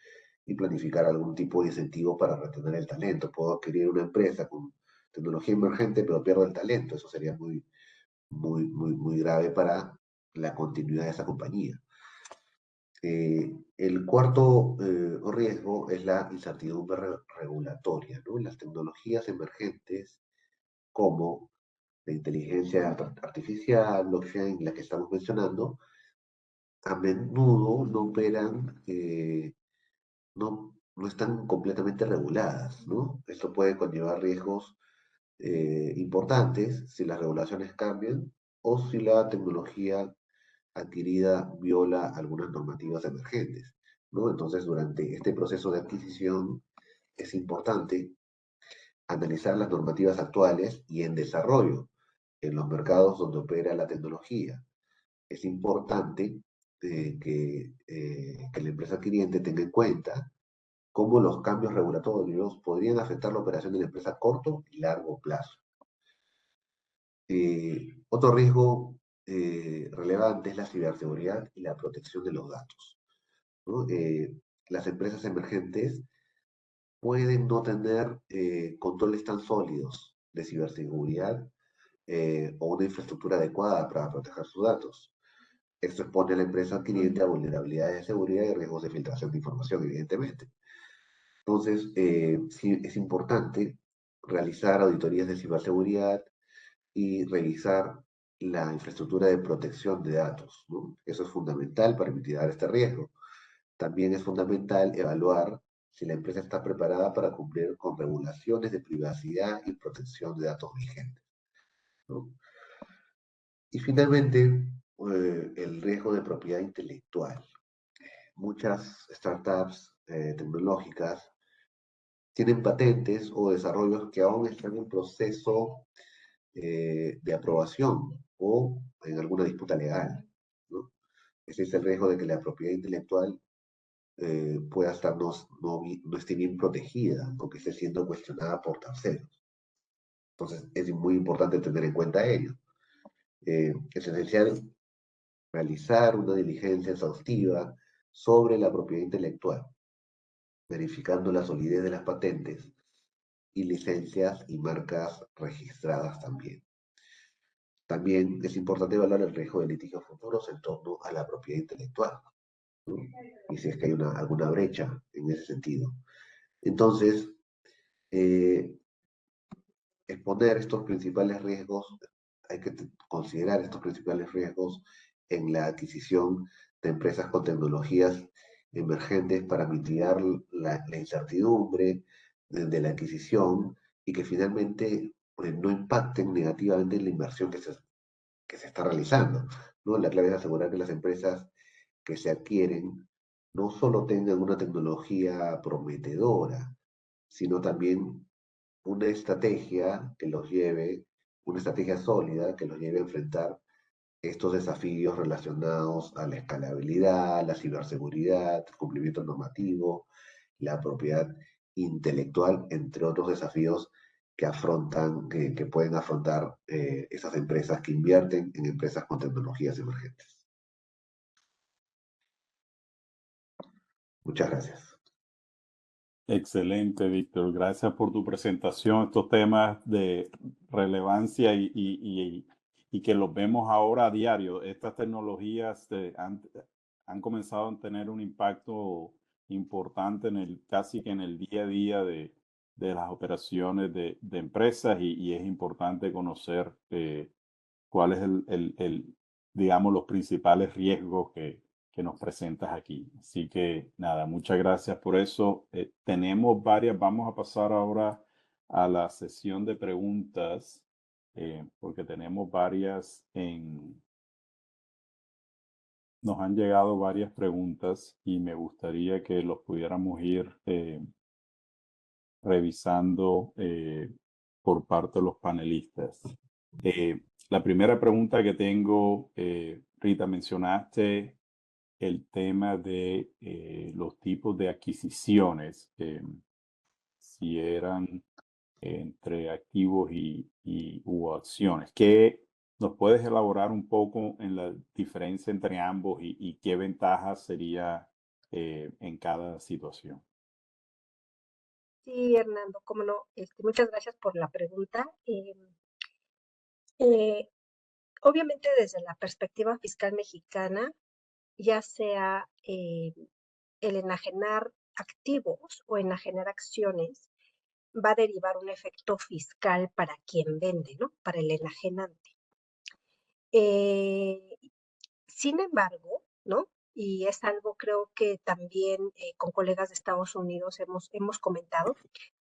y planificar algún tipo de incentivo para retener el talento. Puedo adquirir una empresa con tecnología emergente, pero pierdo el talento. Eso sería muy grave para la continuidad de esa compañía. El cuarto riesgo es la incertidumbre regulatoria, ¿no? Las tecnologías emergentes como la inteligencia artificial, blockchain, la que estamos mencionando, a menudo no operan, no están completamente reguladas, ¿no? Esto puede conllevar riesgos importantes si las regulaciones cambian o si la tecnología adquirida viola algunas normativas emergentes, ¿no? Entonces, durante este proceso de adquisición es importante analizar las normativas actuales y en desarrollo en los mercados donde opera la tecnología. Es importante que la empresa adquiriente tenga en cuenta cómo los cambios regulatorios podrían afectar la operación de la empresa a corto y largo plazo. Otro riesgo relevante es la ciberseguridad y la protección de los datos, ¿no? Las empresas emergentes pueden no tener controles tan sólidos de ciberseguridad o una infraestructura adecuada para proteger sus datos. Esto expone a la empresa adquiriente a vulnerabilidades de seguridad y riesgos de filtración de información, evidentemente. Entonces, sí, es importante realizar auditorías de ciberseguridad y revisar la infraestructura de protección de datos, ¿no? Eso es fundamental para mitigar este riesgo. También es fundamental evaluar si la empresa está preparada para cumplir con regulaciones de privacidad y protección de datos vigentes, ¿no? Y finalmente, el riesgo de propiedad intelectual. Muchas startups tecnológicas tienen patentes o desarrollos que aún están en proceso de aprobación o en alguna disputa legal, ¿no? Ese es el riesgo de que la propiedad intelectual pueda estar no esté bien protegida o que esté siendo cuestionada por terceros. Entonces, es muy importante tener en cuenta ello. Es esencial realizar una diligencia exhaustiva sobre la propiedad intelectual, verificando la solidez de las patentes y licencias y marcas registradas también. También es importante evaluar el riesgo de litigios futuros en torno a la propiedad intelectual, ¿no? Y si es que hay alguna brecha en ese sentido. Entonces, exponer estos principales riesgos, hay que considerar estos principales riesgos en la adquisición de empresas con tecnologías emergentes para mitigar la incertidumbre de la adquisición y que finalmente no impacten negativamente en la inversión que se está realizando, ¿no? La clave es asegurar que las empresas que se adquieren no solo tengan una tecnología prometedora, sino también una estrategia que los lleve, una estrategia sólida que los lleve a enfrentar estos desafíos relacionados a la escalabilidad, la ciberseguridad, el cumplimiento normativo, la propiedad intelectual, entre otros desafíos que pueden afrontar esas empresas que invierten en empresas con tecnologías emergentes. Muchas gracias. Excelente, Víctor. Gracias por tu presentación. Estos temas de relevancia y que los vemos ahora a diario. Estas tecnologías han comenzado a tener un impacto importante casi que en el día a día de las operaciones de empresas y es importante conocer cuál es digamos, los principales riesgos nos presentas aquí. Así que nada, muchas gracias por eso. Tenemos varias, vamos a pasar ahora a la sesión de preguntas, porque tenemos varias nos han llegado varias preguntas y me gustaría que los pudiéramos ir revisando por parte de los panelistas. La primera pregunta que tengo, Rita, mencionaste el tema de los tipos de adquisiciones, si eran entre activos u acciones. ¿Qué nos puedes elaborar un poco en la diferencia entre ambos y qué ventajas sería en cada situación? Sí, Hernando, cómo no. Muchas gracias por la pregunta. Obviamente desde la perspectiva fiscal mexicana, ya sea el enajenar activos o enajenar acciones, va a derivar un efecto fiscal para quien vende, ¿no? Para el enajenante. Sin embargo, ¿no? Y es algo creo que también con colegas de Estados Unidos hemos comentado,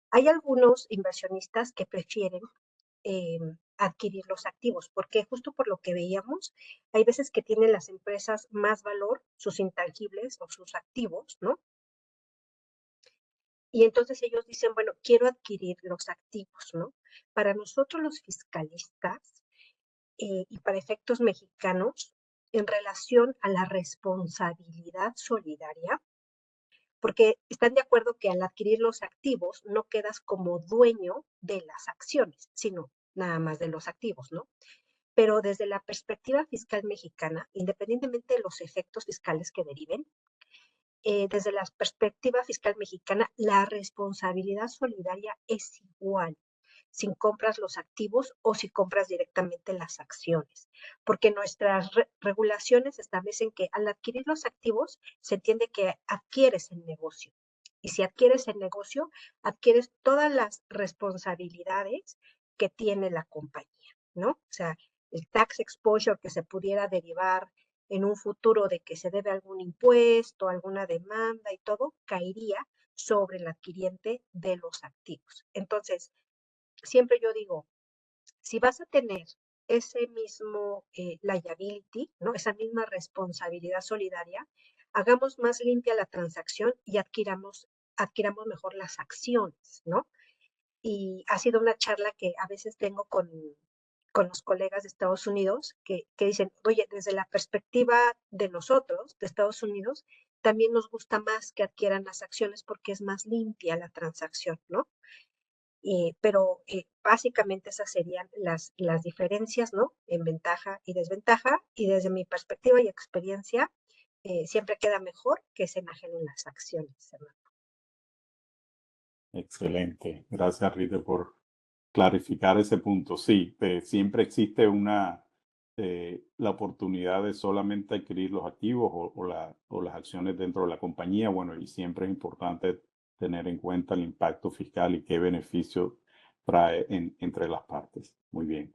hay algunos inversionistas que prefieren adquirir los activos, porque justo por lo que veíamos, hay veces que tienen las empresas más valor, sus intangibles o sus activos, ¿no? Y entonces ellos dicen, bueno, quiero adquirir los activos, ¿no? Para nosotros los fiscalistas y para efectos mexicanos, en relación a la responsabilidad solidaria, porque están de acuerdo que al adquirir los activos no quedas como dueño de las acciones, sino nada más de los activos, ¿no? Pero desde la perspectiva fiscal mexicana, independientemente de los efectos fiscales que deriven, desde la perspectiva fiscal mexicana, la responsabilidad solidaria es igual si compras los activos o si compras directamente las acciones, porque nuestras regulaciones establecen que al adquirir los activos se entiende que adquieres el negocio. Y si adquieres el negocio, adquieres todas las responsabilidades que tiene la compañía, ¿no? O sea, el tax exposure que se pudiera derivar en un futuro de que se debe algún impuesto, alguna demanda y todo, caería sobre el adquiriente de los activos. Entonces, siempre yo digo, si vas a tener ese mismo liability, ¿no? Esa misma responsabilidad solidaria, hagamos más limpia la transacción y adquiramos mejor las acciones, ¿no? Y ha sido una charla que a veces tengo con los colegas de Estados Unidos que dicen, oye, desde la perspectiva de nosotros, de Estados Unidos, también nos gusta más que adquieran las acciones porque es más limpia la transacción, ¿no? Pero básicamente esas serían las diferencias, ¿no? En ventaja y desventaja. Y desde mi perspectiva y experiencia, siempre queda mejor que se enajenen las acciones, Hernando. Excelente. Gracias, Rita, por clarificar ese punto. Sí, siempre existe la oportunidad de solamente adquirir los activos o las acciones dentro de la compañía. Bueno, y siempre es importante tener en cuenta el impacto fiscal y qué beneficio trae entre las partes. Muy bien.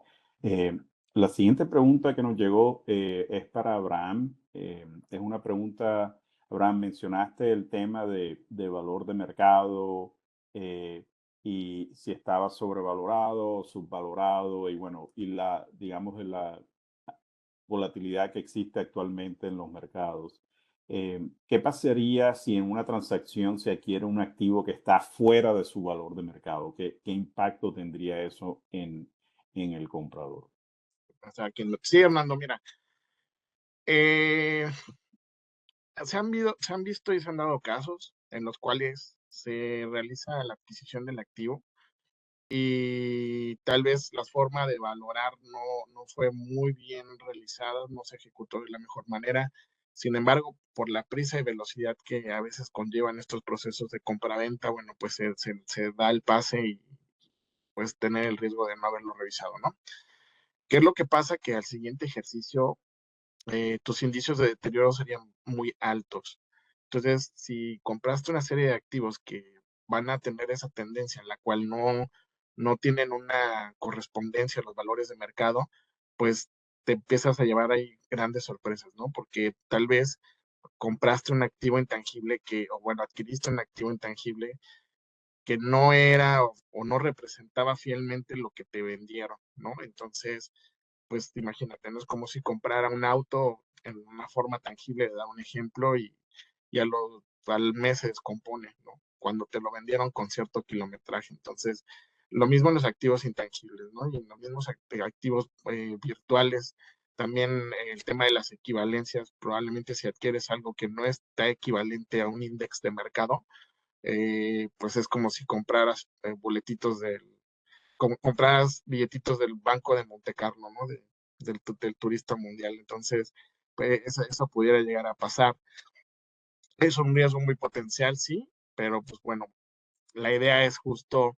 La siguiente pregunta que nos llegó es para Abraham. Es una pregunta, Abraham, mencionaste el tema de valor de mercado. Y si estaba sobrevalorado, subvalorado, y bueno, y digamos, la volatilidad que existe actualmente en los mercados. ¿Qué pasaría si en una transacción se adquiere un activo que está fuera de su valor de mercado? ¿Qué impacto tendría eso en el comprador? O sea, sí, Hernando, mira, se han visto y se han dado casos en los cuales se realiza la adquisición del activo y tal vez la forma de valorar no fue muy bien realizada, no se ejecutó de la mejor manera. Sin embargo, por la prisa y velocidad que a veces conllevan estos procesos de compra-venta, bueno, pues se da el pase y pues tener el riesgo de no haberlo revisado, ¿no? ¿Qué es lo que pasa? Que al siguiente ejercicio tus indicios de deterioro serían muy altos. Entonces, si compraste una serie de activos que van a tener esa tendencia en la cual no tienen una correspondencia a los valores de mercado, pues te empiezas a llevar ahí grandes sorpresas, ¿no? Porque tal vez compraste un activo intangible o bueno, adquiriste un activo intangible que no era o no representaba fielmente lo que te vendieron, ¿no? Entonces, pues imagínate, no es como si comprara un auto en una forma tangible, da un ejemplo, y al mes se descompone, ¿no? Cuando te lo vendieron con cierto kilometraje. Entonces, lo mismo en los activos intangibles, ¿no? Y en los mismos activos virtuales, también el tema de las equivalencias, probablemente si adquieres algo que no está equivalente a un índice de mercado, pues es como si compraras compraras billetitos del Banco de Monte Carlo, ¿no? Del turista mundial. Entonces, pues, eso pudiera llegar a pasar. Es un riesgo muy potencial, sí, pero pues bueno, la idea es justo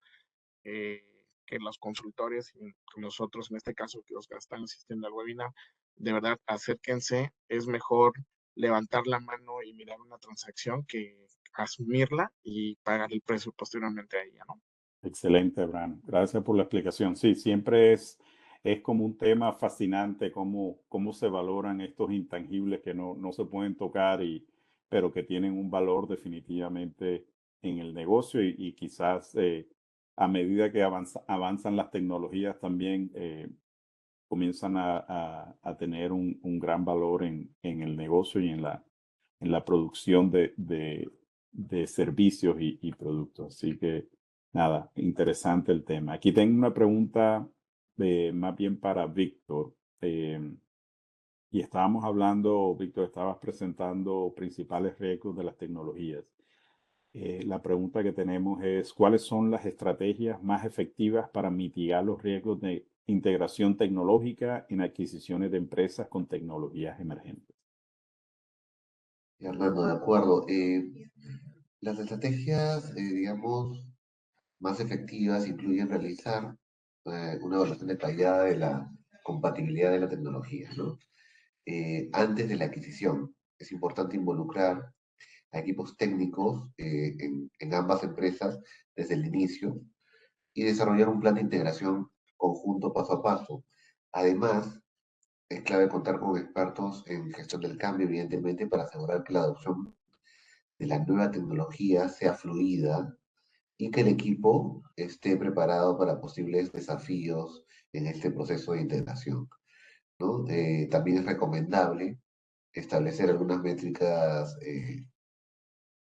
que los consultores y nosotros, en este caso, que los que están asistiendo al webinar, de verdad, acérquense. Es mejor levantar la mano y mirar una transacción que asumirla y pagar el precio posteriormente a ella, ¿no? Excelente, Abraham. Gracias por la explicación. Sí, siempre es como un tema fascinante cómo se valoran estos intangibles que no se pueden tocar, pero que tienen un valor definitivamente en el negocio y quizás a medida que avanzan las tecnologías también comienzan a tener un gran valor en el negocio y en la producción de servicios y productos. Así que nada, interesante el tema. Aquí tengo una pregunta más bien para Víctor. Y estábamos hablando, Víctor, estabas presentando principales riesgos de las tecnologías. La pregunta que tenemos es, ¿cuáles son las estrategias más efectivas para mitigar los riesgos de integración tecnológica en adquisiciones de empresas con tecnologías emergentes? Hernando, de acuerdo. Las estrategias, digamos, más efectivas incluyen realizar una evaluación detallada de la compatibilidad de la tecnología, ¿no? Antes de la adquisición. Es importante involucrar a equipos técnicos en ambas empresas desde el inicio y desarrollar un plan de integración conjunto paso a paso. Además, es clave contar con expertos en gestión del cambio, evidentemente, para asegurar que la adopción de la nueva tecnología sea fluida y que el equipo esté preparado para posibles desafíos en este proceso de integración, ¿no? También es recomendable establecer algunas métricas,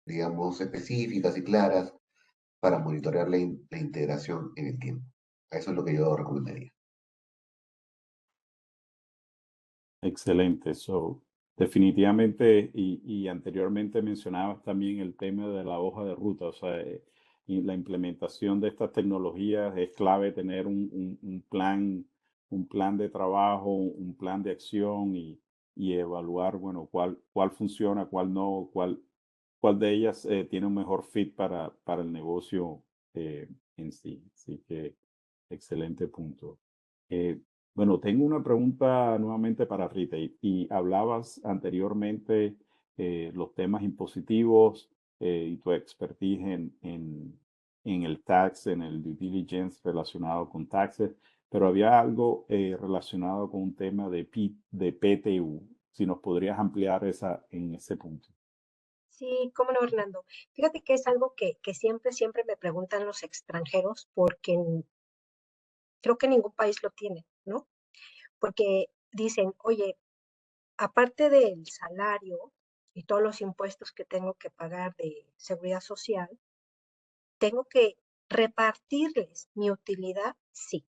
digamos, específicas y claras para monitorear la integración en el tiempo. Eso es lo que yo recomendaría. Excelente. Definitivamente, y anteriormente mencionabas también el tema de la hoja de ruta, o sea, y la implementación de estas tecnologías es clave tener un plan de trabajo, un plan de acción y evaluar, bueno, cuál funciona, cuál no, cuál de ellas tiene un mejor fit para el negocio en sí. Así que, excelente punto. Eh, bueno, tengo una pregunta nuevamente para Rita y hablabas anteriormente los temas impositivos y tu expertise en el tax, en el due diligence relacionado con taxes, pero había algo relacionado con un tema de PTU. Si nos podrías ampliar en ese punto. Sí, cómo no, Hernando. Fíjate que es algo que siempre me preguntan los extranjeros porque creo que ningún país lo tiene, ¿no? Porque dicen, oye, aparte del salario y todos los impuestos que tengo que pagar de seguridad social, tengo que repartirles mi utilidad, sí.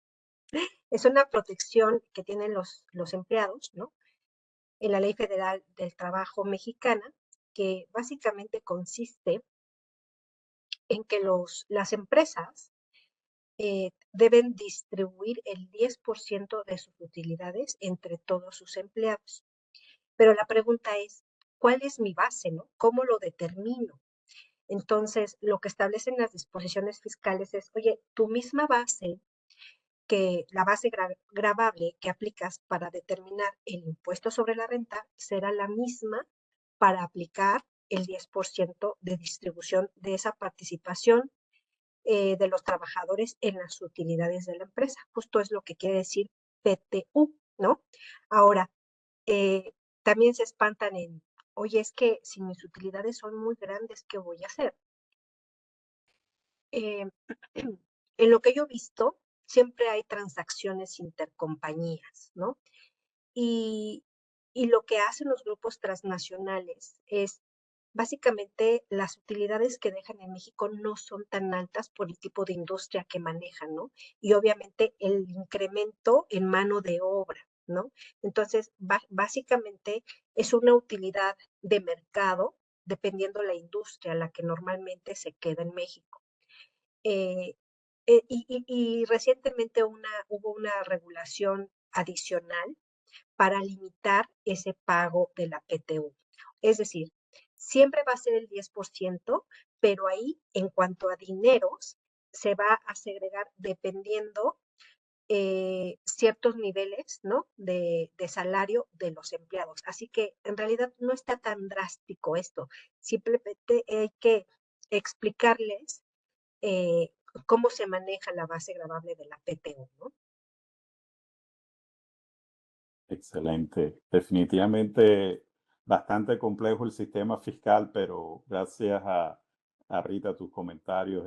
Es una protección que tienen los empleados, ¿no? En la Ley Federal del Trabajo mexicana, que básicamente consiste en que las empresas deben distribuir el 10% de sus utilidades entre todos sus empleados. Pero la pregunta es, ¿cuál es mi base, no? ¿Cómo lo determino? Entonces, lo que establecen las disposiciones fiscales es, oye, tu misma base, que la base gravable que aplicas para determinar el impuesto sobre la renta será la misma para aplicar el 10% de distribución de esa participación de los trabajadores en las utilidades de la empresa. Justo es lo que quiere decir PTU, ¿no? Ahora, también se espantan en oye, es que si mis utilidades son muy grandes, ¿qué voy a hacer? Eh, en lo que yo he visto, siempre hay transacciones intercompañías, ¿no? Y, y lo que hacen los grupos transnacionales es, básicamente, las utilidades que dejan en México no son tan altas por el tipo de industria que manejan, ¿no? Y obviamente el incremento en mano de obra, ¿no? Entonces, básicamente es una utilidad de mercado dependiendo la industria a la que normalmente se queda en México. Eh, y recientemente hubo una regulación adicional para limitar ese pago de la PTU. Es decir, siempre va a ser el 10%, pero ahí en cuanto a dineros se va a segregar dependiendo ciertos niveles, ¿no? de salario de los empleados. Así que en realidad no está tan drástico esto. Simplemente hay que explicarles eh, cómo se maneja la base gravable de la PTU, ¿no? Excelente. Definitivamente bastante complejo el sistema fiscal, pero gracias a Rita, tus comentarios,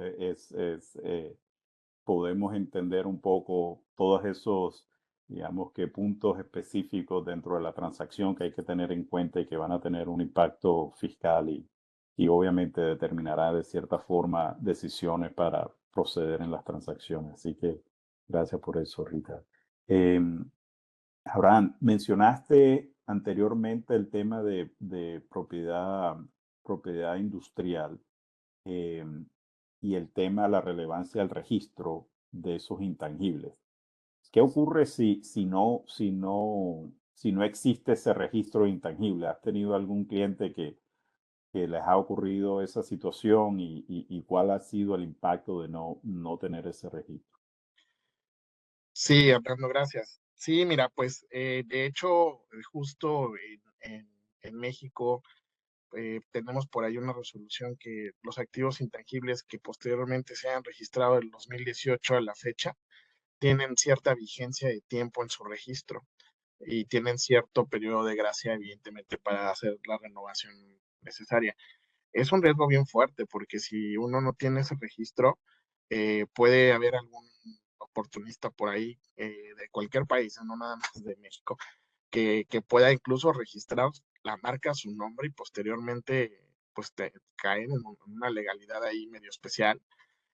podemos entender un poco todos esos, digamos que puntos específicos dentro de la transacción que hay que tener en cuenta y que van a tener un impacto fiscal y obviamente determinará de cierta forma decisiones para proceder en las transacciones. Así que gracias por eso, Rita. Em, Abraham, mencionaste anteriormente el tema de propiedad industrial eh, y el tema, la relevancia del registro de esos intangibles. ¿Qué ocurre si no existe ese registro de intangibles? ¿Has tenido algún cliente que les ha ocurrido esa situación y cuál ha sido el impacto de no tener ese registro? Sí, Armando, gracias. Sí, mira, pues de hecho, justo en México tenemos por ahí una resolución que los activos intangibles que posteriormente se han registrado del 2018 a la fecha tienen cierta vigencia de tiempo en su registro y tienen cierto periodo de gracia, evidentemente, para hacer la renovación necesaria. Es un riesgo bien fuerte porque si uno no tiene ese registro, puede haber algún oportunista por ahí de cualquier país, no nada más de México, que pueda incluso registrar la marca, su nombre y posteriormente pues caer en una legalidad ahí medio especial.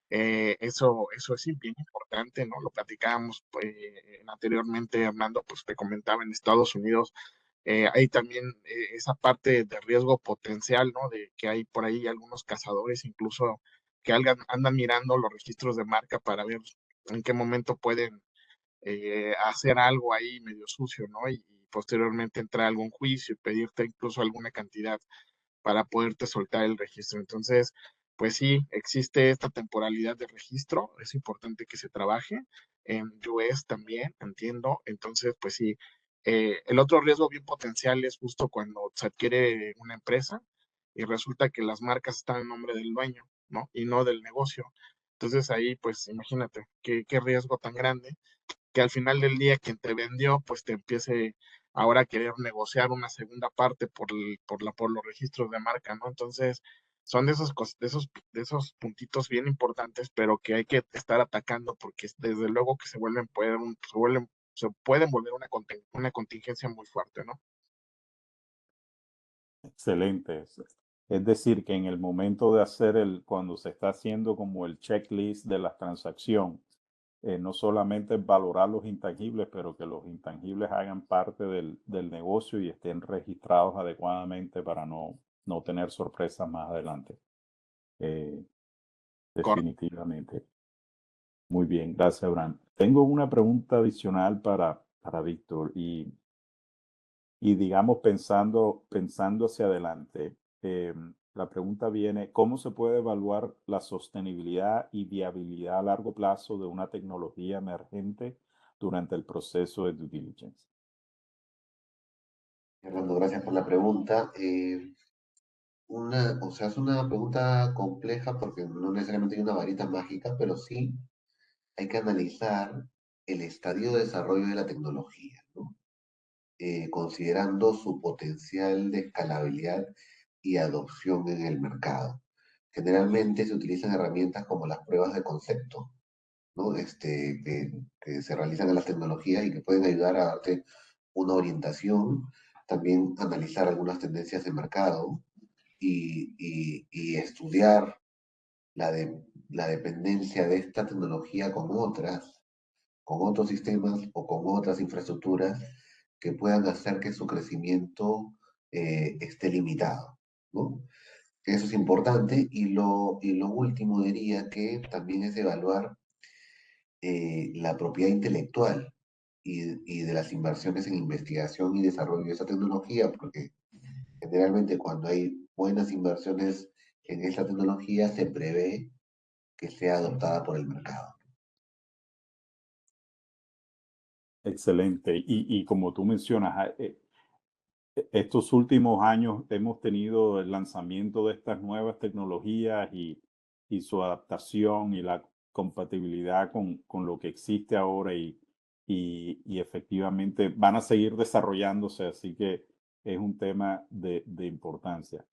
Eso es bien importante, ¿no? Lo platicábamos anteriormente, hablando, pues te comentaba en Estados Unidos, hay también esa parte de riesgo potencial, ¿no? De que hay por ahí algunos cazadores incluso que andan mirando los registros de marca para ver en qué momento pueden hacer algo ahí medio sucio, ¿no? Y posteriormente entrar a algún juicio y pedirte incluso alguna cantidad para poderte soltar el registro. Entonces, pues sí, existe esta temporalidad de registro, es importante que se trabaje. En US también, entiendo. Entonces, pues sí, el otro riesgo bien potencial es justo cuando se adquiere una empresa y resulta que las marcas están en nombre del dueño, ¿no? Y no del negocio. Entonces ahí, pues imagínate qué riesgo tan grande que al final del día quien te vendió, pues te empiece ahora a querer negociar una segunda parte por los registros de marca, ¿no? Entonces, son de esos puntitos bien importantes, pero que hay que estar atacando porque desde luego que se pueden volver una contingencia muy fuerte, ¿no? Excelente. Es decir, que en el momento de cuando se está haciendo como el checklist de la transacción, no solamente valorar los intangibles, pero que los intangibles hagan parte del negocio y estén registrados adecuadamente para no tener sorpresas más adelante. Eh, definitivamente. Muy bien, gracias, Abraham. Tengo una pregunta adicional para Víctor y digamos pensando hacia adelante. La pregunta viene, ¿cómo se puede evaluar la sostenibilidad y viabilidad a largo plazo de una tecnología emergente durante el proceso de due diligence? Fernando, gracias por la pregunta. O sea, es una pregunta compleja porque no necesariamente hay una varita mágica, pero sí hay que analizar el estadio de desarrollo de la tecnología, ¿no? considerando su potencial de escalabilidad y adopción en el mercado. Generalmente se utilizan herramientas como las pruebas de concepto, ¿no? Que se realizan en las tecnologías y que pueden ayudar a darte una orientación, también analizar algunas tendencias de mercado y estudiar la dependencia de esta tecnología con otros sistemas o con otras infraestructuras que puedan hacer que su crecimiento esté limitado, ¿no? Eso es importante. Y lo último diría que también es evaluar la propiedad intelectual y de las inversiones en investigación y desarrollo de esa tecnología, porque generalmente cuando hay buenas inversiones en esta tecnología se prevé que sea adoptada por el mercado. Excelente. Y como tú mencionas, estos últimos años hemos tenido el lanzamiento de estas nuevas tecnologías y su adaptación y la compatibilidad con lo que existe ahora y efectivamente van a seguir desarrollándose, así que es un tema de importancia.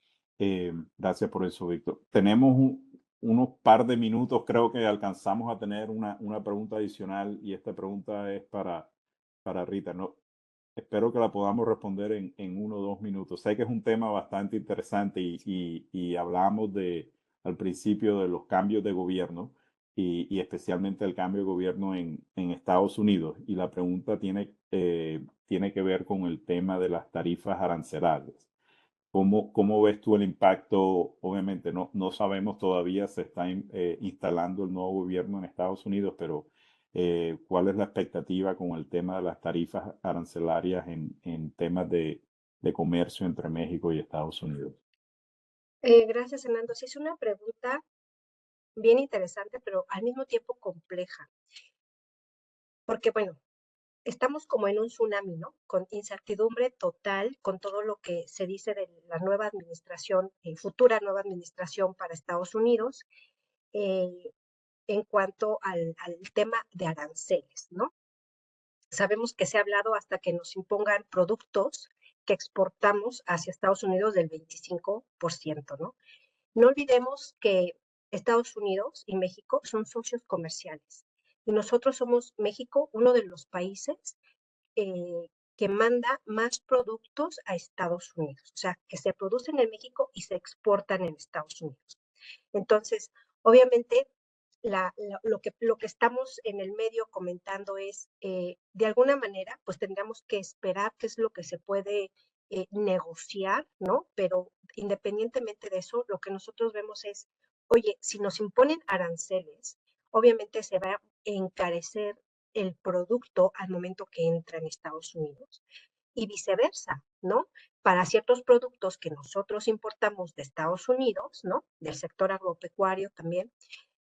Gracias por eso, Víctor. Tenemos unos par de minutos, creo que alcanzamos a tener una pregunta adicional y esta pregunta es para Rita. ¿No? Espero que la podamos responder en 1 o 2 minutos. Sé que es un tema bastante interesante y hablamos al principio de los cambios de gobierno y especialmente el cambio de gobierno en Estados Unidos. Y la pregunta tiene que ver con el tema de las tarifas arancelarias. ¿Cómo ves tú el impacto? Obviamente no sabemos todavía, se está instalando el nuevo gobierno en Estados Unidos, pero ¿cuál es la expectativa con el tema de las tarifas arancelarias en temas de comercio entre México y Estados Unidos? Gracias, Fernando. Sí, es una pregunta bien interesante, pero al mismo tiempo compleja, porque bueno, estamos como en un tsunami, ¿no? Con incertidumbre total, con todo lo que se dice de la nueva administración, futura nueva administración para Estados Unidos, eh, en cuanto al tema de aranceles, ¿no? Sabemos que se ha hablado hasta que nos impongan productos que exportamos hacia Estados Unidos del 25%, ¿no? No olvidemos que Estados Unidos y México son socios comerciales y nosotros somos México, uno de los países que manda más productos a Estados Unidos, o sea, que se producen en México y se exportan en Estados Unidos. Entonces, obviamente, lo que estamos en el medio comentando es, de alguna manera, pues tendríamos que esperar qué es lo que se puede negociar, ¿no? Pero independientemente de eso, lo que nosotros vemos es, oye, si nos imponen aranceles, obviamente se va a encarecer el producto al momento que entra en Estados Unidos y viceversa, ¿no? Para ciertos productos que nosotros importamos de Estados Unidos, ¿no? Del sector agropecuario también,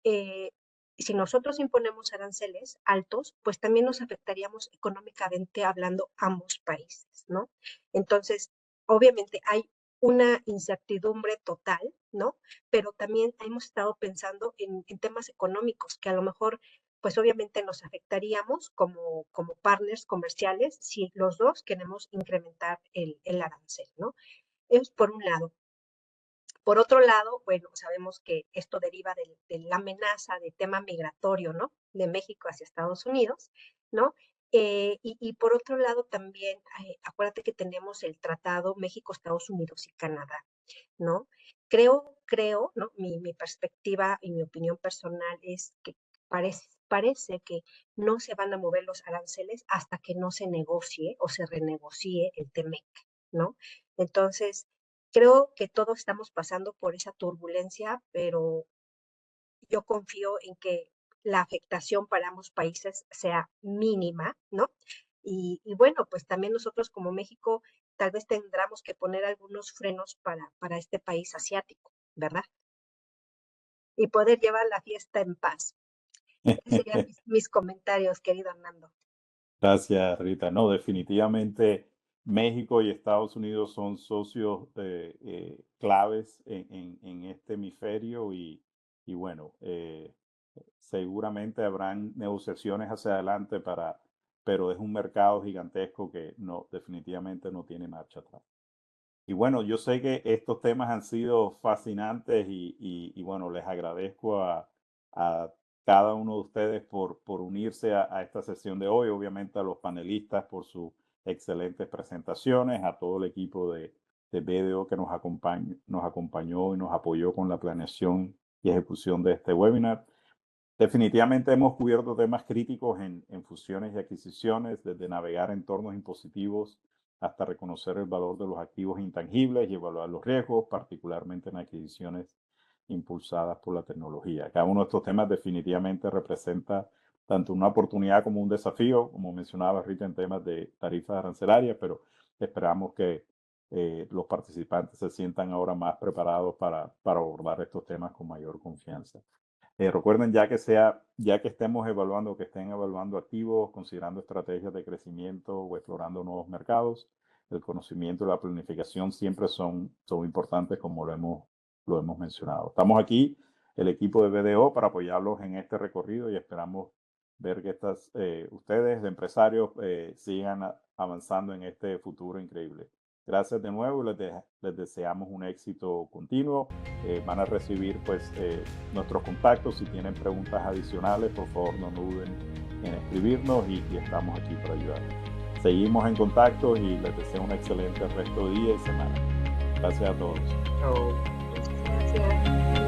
eh, si nosotros imponemos aranceles altos, pues también nos afectaríamos económicamente hablando ambos países, ¿no? Entonces, obviamente hay una incertidumbre total, ¿no? Pero también hemos estado pensando en temas económicos que a lo mejor, pues obviamente nos afectaríamos como partners comerciales si los dos queremos incrementar el arancel, ¿no? Es por un lado. Por otro lado, bueno, sabemos que esto deriva de la amenaza de tema migratorio, ¿no? De México hacia Estados Unidos, ¿no? Y por otro lado también, acuérdate que tenemos el tratado México, Estados Unidos y Canadá, ¿no? ¿No? Mi perspectiva y mi opinión personal es que parece que no se van a mover los aranceles hasta que no se negocie o se renegocie el TEMEC, ¿no? Entonces, creo que todos estamos pasando por esa turbulencia, pero yo confío en que la afectación para ambos países sea mínima, ¿no? Y bueno, pues también nosotros como México tal vez tendremos que poner algunos frenos para este país asiático, ¿verdad? Y poder llevar la fiesta en paz. Esos serían mis comentarios, querido Hernando. Gracias, Rita. No, definitivamente México y Estados Unidos son socios claves en este hemisferio y bueno, seguramente habrán negociaciones hacia adelante pero es un mercado gigantesco que definitivamente no tiene marcha atrás. Y bueno, yo sé que estos temas han sido fascinantes y bueno, les agradezco a cada uno de ustedes por unirse a esta sesión de hoy, obviamente a los panelistas por sus excelentes presentaciones, a todo el equipo de BDO que nos acompañó y nos apoyó con la planeación y ejecución de este webinar. Definitivamente hemos cubierto temas críticos en fusiones y adquisiciones, desde navegar entornos impositivos hasta reconocer el valor de los activos intangibles y evaluar los riesgos, particularmente en adquisiciones impulsadas por la tecnología. Cada uno de estos temas definitivamente representa tanto una oportunidad como un desafío, como mencionaba Rita, en temas de tarifas arancelarias, pero esperamos que los participantes se sientan ahora más preparados para abordar estos temas con mayor confianza. Recuerden, ya que estemos evaluando, que estén evaluando activos, considerando estrategias de crecimiento o explorando nuevos mercados, el conocimiento y la planificación siempre son importantes, como lo hemos mencionado. Estamos aquí, el equipo de BDO, para apoyarlos en este recorrido y esperamos ver que ustedes, empresarios, sigan avanzando en este futuro increíble. Gracias de nuevo y les deseamos un éxito continuo. Van a recibir nuestros contactos. Si tienen preguntas adicionales, por favor no duden en escribirnos y estamos aquí para ayudar. Seguimos en contacto y les deseo un excelente resto de día y semana. Gracias a todos. Chao. Gracias.